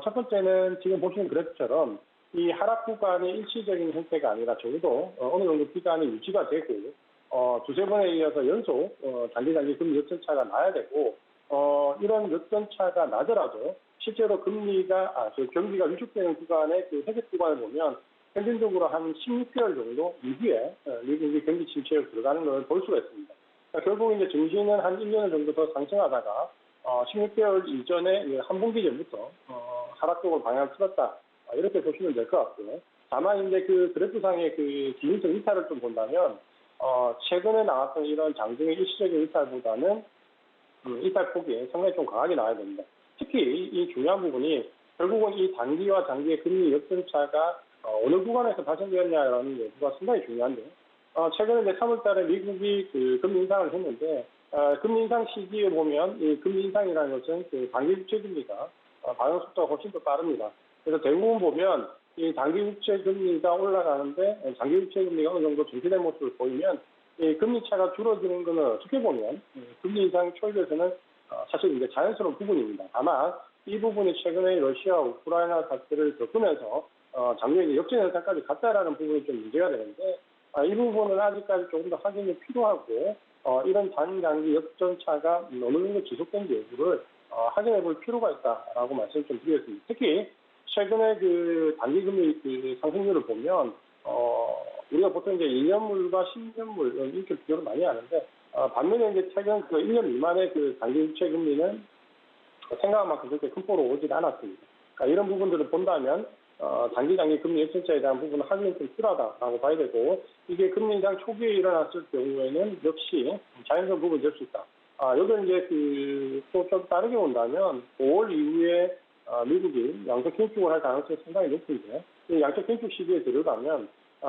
첫 번째는 지금 보시는 그래프처럼 이 하락 구간이 일시적인 형태가 아니라 적어도 어느 정도 기간이 유지가 되고 두세 번에 이어서 연속 단기 금리 역전차가 나야 되고 이런 역전차가 나더라도 실제로 경기가 위축되는 구간의 그 회색 구간을 보면 평균적으로 한 16개월 정도 이후에 미국이 경기 침체에 들어가는 걸 볼 수가 있습니다. 그러니까 결국 이제 증시는 한 1년 정도 더 상승하다가 16개월 이전에 한 분기 전부터 하락적으로 방향을 틀었다. 이렇게 보시면 될 것 같고요. 다만 이제 그 그래프상의 그 기준성 이탈을 좀 본다면 최근에 나왔던 이런 장중의 일시적인 이탈보다는 이탈폭이 상당히 좀 강하게 나와야 됩니다. 특히 이 중요한 부분이 결국은 이 단기와 장기의 금리 역전차가 어느 구간에서 발생되었냐라는 여부가 상당히 중요한데 최근에 이제 3월달에 미국이 그 금리 인상을 했는데 금리 인상 시기에 보면 이 금리 인상이라는 것은 그 단기 국채 금리가 반응 속도가 훨씬 더 빠릅니다. 그래서 대부분 보면 이 단기 국채 금리가 올라가는데 장기 국채 금리가 어느 정도 정체된 모습을 보이면 이 금리 차가 줄어드는 것은 어떻게 보면 금리 인상 초입에서는 사실 이제 자연스러운 부분입니다. 다만 이 부분이 최근에 러시아 우크라이나 사태를 겪으면서 작년에 역전 현상까지 갔다라는 부분이 좀 문제가 되는데 이 부분은 아직까지 조금 더 확인이 필요하고 이런 단장기 역전차가 어느 정도 지속된지 여부를 확인해 볼 필요가 있다라고 말씀 좀 드리겠습니다. 특히 최근에 그 단기 금리 그 상승률을 보면 우리가 보통 이제 2년물과 10년물 이렇게 비교를 많이 하는데 반면에 이제 최근 그 1년 미만의 그 단기 국채 금리는 생각한 만큼 그렇게 큰 폭으로 오지 않았습니다. 그러니까 이런 부분들을 본다면 단기 장기 금리 역전차에 대한 부분은 확인이 좀 필요하다라고 봐야 되고 이게 금리 인상 초기에 일어났을 경우에는 역시 자연스러운 부분이 될 수 있다. 여기는 이제 또 좀 다르게 본다면 5월 이후에 미국이 양적 긴축을 할 가능성이 상당히 높은데 이 양적 긴축 시기에 들어가면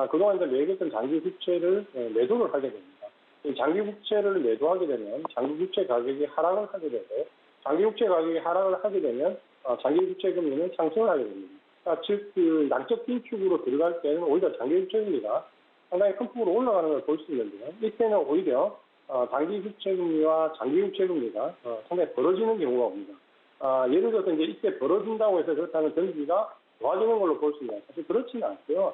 그동안 이제 매겼던 장기 국채를 매도를 하게 됩니다. 이 장기 국채를 매도하게 되면 장기 국채 가격이 하락을 하게 되고 장기 국채 가격이 하락을 하게 되면 장기 국채 금리는 상승을 하게 됩니다. 즉, 그 양적 긴축으로 들어갈 때는 오히려 장기 국채 금리가 상당히 큰 폭으로 올라가는 걸 볼 수 있는데요. 이때는 오히려 단기 국채 금리와 장기 국채 금리가 상당히 벌어지는 경우가 옵니다. 예를 들어서 이제 이때 벌어진다고 해서 그렇다면 경기가 좋아지는 걸로 볼 수 있나요? 사실 그렇지는 않고요.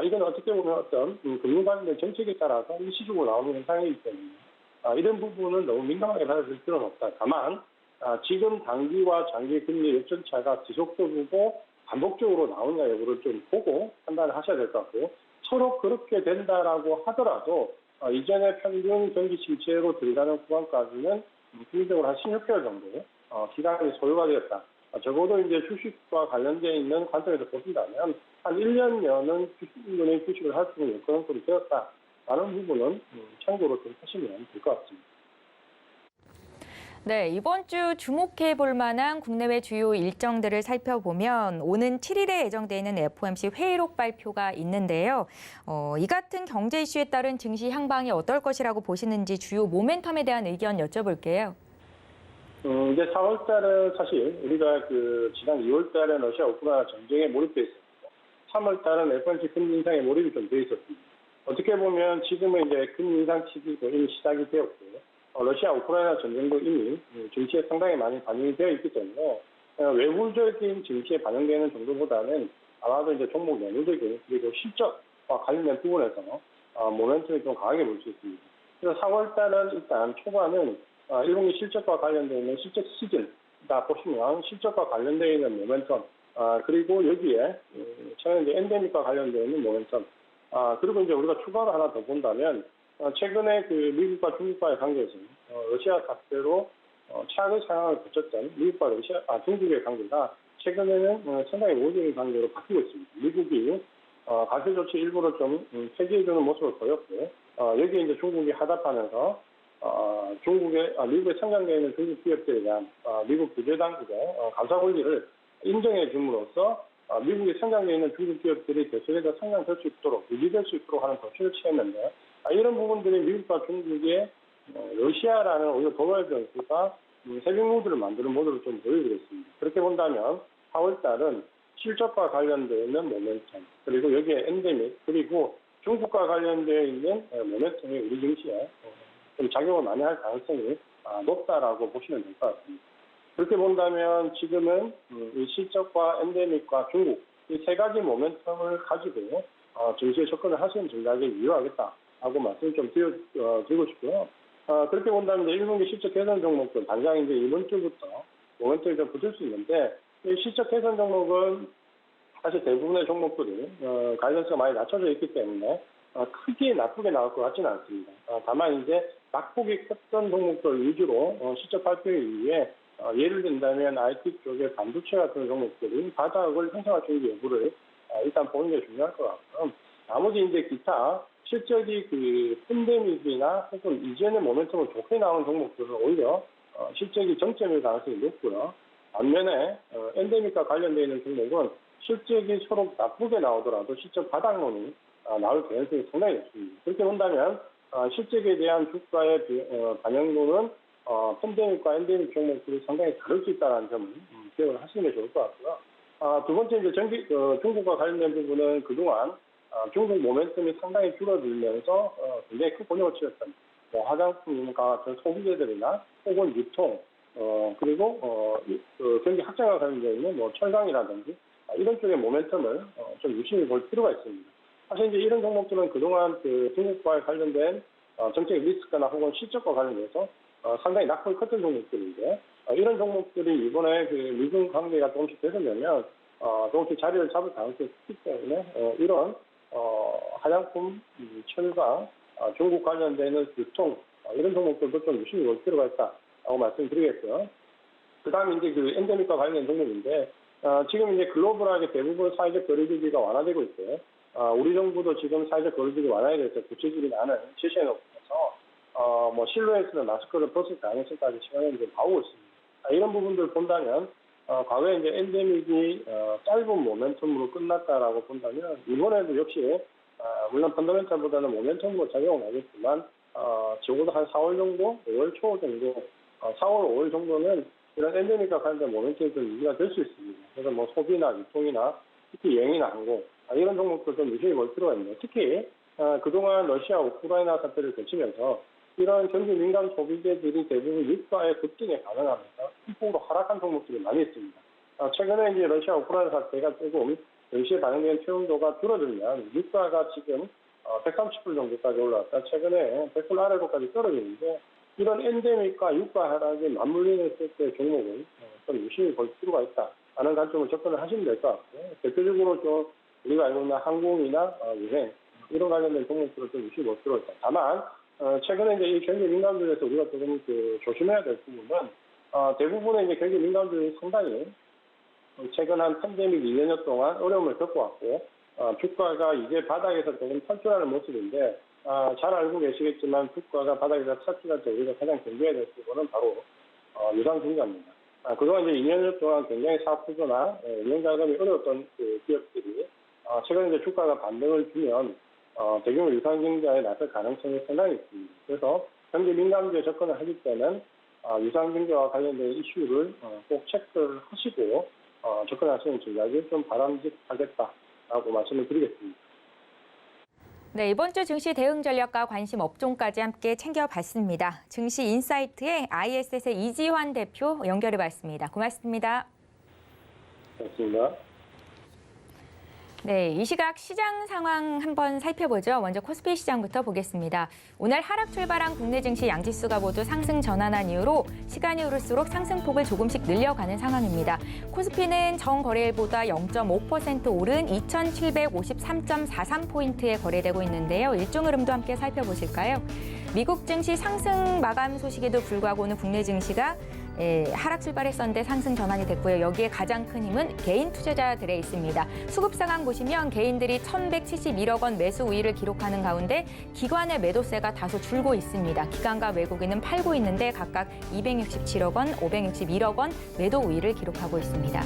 이건 어떻게 보면 어떤 금융 관련된 정책에 따라서 일시적으로 나오는 현상이기 때문에 이런 부분은 너무 민감하게 받아들일 필요는 없다. 다만 지금 단기와 장기 금리 역전차가 지속적이고 반복적으로 나오냐 여부를 좀 보고 판단을 하셔야 될 것 같고 서로 그렇게 된다라고 하더라도 이전에 평균 경기 침체로 들어가는 구간까지는 평균적으로 한 16개월 정도 기간이 소요가 되었다. 적어도 이제 주식과 관련되어 있는 관점에서 보신다면 한 1년여는 은행 주식을 할 수 있는 여건이 되었다라는 부분은 참고로 좀 하시면 될 것 같습니다. 네, 이번 주 주목해 볼 만한 국내외 주요 일정들을 살펴보면 오는 7일에 예정돼 있는 FOMC 회의록 발표가 있는데요. 이 같은 경제 이슈에 따른 증시 향방이 어떨 것이라고 보시는지 주요 모멘텀에 대한 의견 여쭤볼게요. 이제 4월 달은 사실 우리가 그 지난 2월 달에 러시아 우크라이나 전쟁에 몰입돼 있었고 3월 달은 FOMC 금리 인상에 몰입이 좀 돼 있었습니다. 어떻게 보면 지금은 이제 금리 인상 시기도 이미 시작이 되었고 러시아 우크라이나 전쟁도 이미 증시에 상당히 많이 반영이 되어 있기 때문에 외부적인 증시에 반영되는 정도보다는 아마도 이제 종목 내부적인 그리고 실적과 관련된 부분에서 모멘텀이 좀 강하게 볼 수 있습니다. 그래서 4월 달은 일단 초반은 1분기 실적과 관련되어 있는 실적 시즌다 보시면 실적과 관련되어 있는 모멘텀 그리고 여기에 최근 이제 엔데믹과 관련되어 있는 모멘텀 그리고 이제 우리가 추가로 하나 더 본다면 최근에 그 미국과 중국과의 관계에서 러시아 사태로 최악의 상황을 거쳤던 미국과 중국의 관계가 최근에는 상당히 우호적인 관계로 바뀌고 있습니다. 미국이 관세 조치 일부러 좀 폐지해주는 모습을 보였고, 여기에 이제 중국이 하답하면서 미국에 상장되어 있는 중국 기업들에 대한 미국 규제 당국의 감사 권리를 인정해 줌으로써 미국에 상장되어 있는 중국 기업들이 계속해서 상장될 수 있도록, 유지될 수 있도록 하는 조치를 취했는데, 이런 부분들이 미국과 중국의 러시아라는 오히려 도발 정수가 해빙 모드를 만드는 모드를 좀 보이고 있습니다. 그렇게 본다면 4월 달은 실적과 관련되어 있는 모멘텀, 그리고 여기에 엔데믹, 그리고 중국과 관련되어 있는 모멘텀이 우리 증시에 좀 작용을 많이 할 가능성이 높다라고 보시면 될 것 같습니다. 그렇게 본다면 지금은 이 실적과 엔데믹과 중국 이 세 가지 모멘텀을 가지고 증시에 접근을 하시는 전략이 유효하겠다라고 말씀을 좀 드리고 싶고요. 그렇게 본다면 이제 1분기 실적 개선 종목들 당장 이제 이번 주부터 모멘텀이 좀 붙을 수 있는데, 이 실적 개선 종목은 사실 대부분의 종목들이 가이던스가 많이 낮춰져 있기 때문에 크게 나쁘게 나올 것 같지는 않습니다. 다만 이제 낙폭이 컸던 종목들 위주로 실적 발표 이후에 예를 든다면 IT 쪽의 반도체 같은 종목들이 바닥을 형성할 수 있는 여부를 일단 보는 게 중요할 것 같고요. 나머지 이제 기타 실적이 팬데믹이나 혹은 이전의 모멘텀을 좋게 나온 종목들은 오히려 실적이 정점일 가능성이 높고요. 반면에 엔데믹과 관련되어 있는 종목은 실적이 서로 나쁘게 나오더라도 실적 바닥론이 나올 가능성이 상당히 높습니다. 그렇게 본다면 실적에 대한 주가의 반영도는 팬데믹과 엔데믹 종목들이 상당히 다를 수 있다는 점을 기억을 하시는 게 좋을 것 같고요. 두 번째 이제 중국과 관련된 부분은 그동안 중국 모멘텀이 상당히 줄어들면서 굉장히 큰 곤욕을 치렀던 화장품과 같은 소비재들이나 혹은 유통, 그리고 경기 확장과 관련되어 있는 철강이라든지 이런 쪽의 모멘텀을 좀 유심히 볼 필요가 있습니다. 사실 이제 이런 종목들은 그동안 중국과 관련된 정책 리스크나 혹은 실적과 관련돼서 상당히 낙폭이 컸던 종목들인데, 이런 종목들이 이번에 미중 관계가 조금씩 개선되면 조금씩 자리를 잡을 가능성이 크기 때문에 이런 화장품, 철강, 중국 관련되는 유통 이런 종목들도 좀 유심히 볼 필요가 있다라고 말씀드리겠고요. 그다음에 이제 엔데믹과 관련된 종목인데, 지금 이제 글로벌하게 대부분 사회적 거리두기가 완화되고 있고요. 우리 정부도 지금 사회적 거리두기 완화에 대해서 구체적인 안을 제시해 놓고서 실내에서는 마스크를 벗을 가능성까지 시간이 이제 나오고 있습니다. 이런 부분들을 본다면 과거에 이제 엔데믹이 짧은 모멘텀으로 끝났다라고 본다면 이번에도 역시 물론 펀더멘탈보다는 모멘텀으로 작용을 하겠지만 적어도 한 4월 정도, 5월 초 정도, 4월, 5월 정도는 이런 엔데믹과 관련된 모멘텀이 좀 유지가 될 수 있습니다. 그래서 소비나 유통이나 특히 여행이나 항공 이런 종목들 좀 유심히 볼 필요가 있는데, 특히 그동안 러시아 우크라이나 사태를 거치면서 이런 경기 민감 소비재들이 대부분 유가의 급등에 반응하면서 폭으로 하락한 종목들이 많이 있습니다. 최근에 이제 러시아 우크라이나 사태가 조금 증시에 반영된 채용도가 줄어들면 유가가 지금 130불 정도까지 올라왔다 최근에 100불 아래로까지 떨어지는데, 이런 엔데믹과 유가 하락에 맞물리는 섹터의 종목은 좀 유심히 볼 필요가 있다라는 관점을 접근을 하시면 될 것 같고요. 대표적으로 좀 우리가 알고 있는 항공이나 여행 이런 관련된 종목들을 좀 유심히 볼 필요가 있다. 다만 최근에 이제 이 경기 민감주에서 우리가 조금 조심해야 될 부분은 대부분의 이제 경기 민감주는 상당히 최근 한 팬데믹 2년여 동안 어려움을 겪어왔고 주가가 이제 바닥에서 조금 탈출하는 모습인데, 잘 알고 계시겠지만 주가가 바닥에서 탈출할 때 우리가 가장 견뎌야 될 부분은 바로 유상증자입니다. 그동안 이제 2년여 동안 굉장히 사업 구조나 운영자금이 어려웠던 기업들이 최근에 이제 주가가 반등을 주면 대규모 유상증자에 나설 가능성이 상당히 있습니다. 그래서 경기 민감주에 접근을 하실 때는 유상증자와 관련된 이슈를 꼭 체크를 하시고 접근하시는 전략이 좀 바람직하겠다라고 말씀을 드리겠습니다. 네, 이번 주 증시 대응 전략과 관심 업종까지 함께 챙겨봤습니다. 증시 인사이트의 ISS의 이지환 대표 연결해봤습니다. 고맙습니다. 고맙습니다. 네, 이 시각 시장 상황 한번 살펴보죠. 먼저 코스피 시장부터 보겠습니다. 오늘 하락 출발한 국내 증시 양지수가 모두 상승 전환한 이후로 시간이 흐를수록 상승폭을 조금씩 늘려가는 상황입니다. 코스피는 전 거래일보다 0.5% 오른 2,753.43포인트에 거래되고 있는데요. 일종 흐름도 함께 살펴보실까요? 미국 증시 상승 마감 소식에도 불구하고 오늘 국내 증시가 하락 출발했었는데 상승 전환이 됐고요. 여기에 가장 큰 힘은 개인 투자자들에 있습니다. 수급 상황 보시면 개인들이 1,171억 원 매수 우위를 기록하는 가운데 기관의 매도세가 다소 줄고 있습니다. 기관과 외국인은 팔고 있는데 각각 267억 원, 561억 원 매도 우위를 기록하고 있습니다.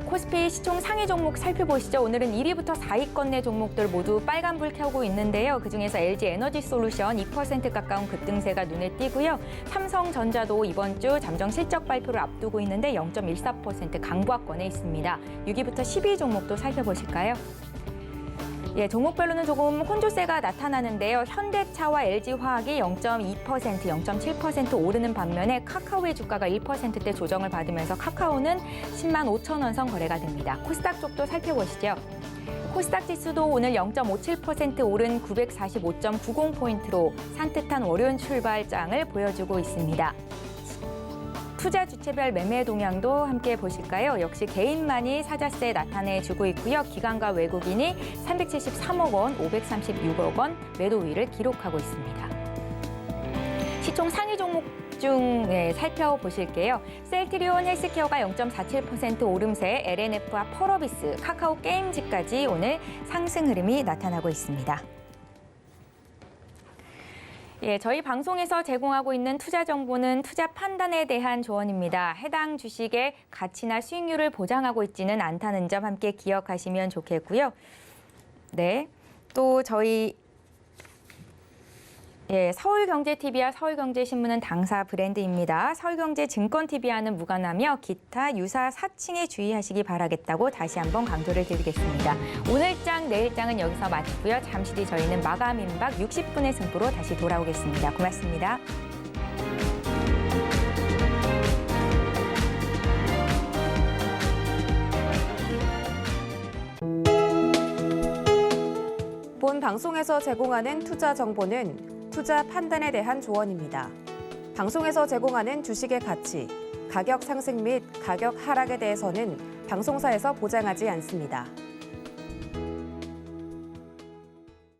코스피 시총 상위 종목 살펴보시죠. 오늘은 1위부터 4위권 내 종목들 모두 빨간불 켜고 있는데요. 그중에서 LG 에너지 솔루션 2% 가까운 급등세가 눈에 띄고요. 삼성전자도 이번 주 잠정 실적 발표를 앞두고 있는데 0.14% 강보합권에 있습니다. 6위부터 10위 종목도 살펴보실까요? 종목별로는 조금 혼조세가 나타나는데요. 현대차와 LG화학이 0.2%, 0.7% 오르는 반면에 카카오의 주가가 1%대 조정을 받으면서 카카오는 10만 5천 원 선 거래가 됩니다. 코스닥 쪽도 살펴보시죠. 코스닥 지수도 오늘 0.57% 오른 945.90포인트로 산뜻한 월요일 출발장을 보여주고 있습니다. 투자 주체별 매매 동향도 함께 보실까요? 역시 개인만이 사자세 나타내주고 있고요. 기관과 외국인이 373억 원, 536억 원 매도 우위를 기록하고 있습니다. 시총 상위 종목 중 살펴보실게요. 셀트리온 헬스케어가 0.47% 오름세, LNF와 펄어비스, 카카오 게임즈까지 오늘 상승 흐름이 나타나고 있습니다. 저희 방송에서 제공하고 있는 투자 정보는 투자 판단에 대한 조언입니다. 해당 주식의 가치나 수익률을 보장하고 있지는 않다는 점 함께 기억하시면 좋겠고요. 또 저희 서울경제TV와 서울경제신문은 당사 브랜드입니다. 서울경제증권TV와는 무관하며 기타 유사 사칭에 주의하시기 바라겠다고 다시 한번 강조를 드리겠습니다. 오늘장, 내일장은 여기서 마치고요. 잠시 뒤 저희는 마감 임박 60분의 승부로 다시 돌아오겠습니다. 고맙습니다. 본 방송에서 제공하는 투자 정보는 투자 판단에 대한 조언입니다. 방송에서 제공하는 주식의 가치, 가격 상승 및 가격 하락에 대해서는 방송사에서 보장하지 않습니다.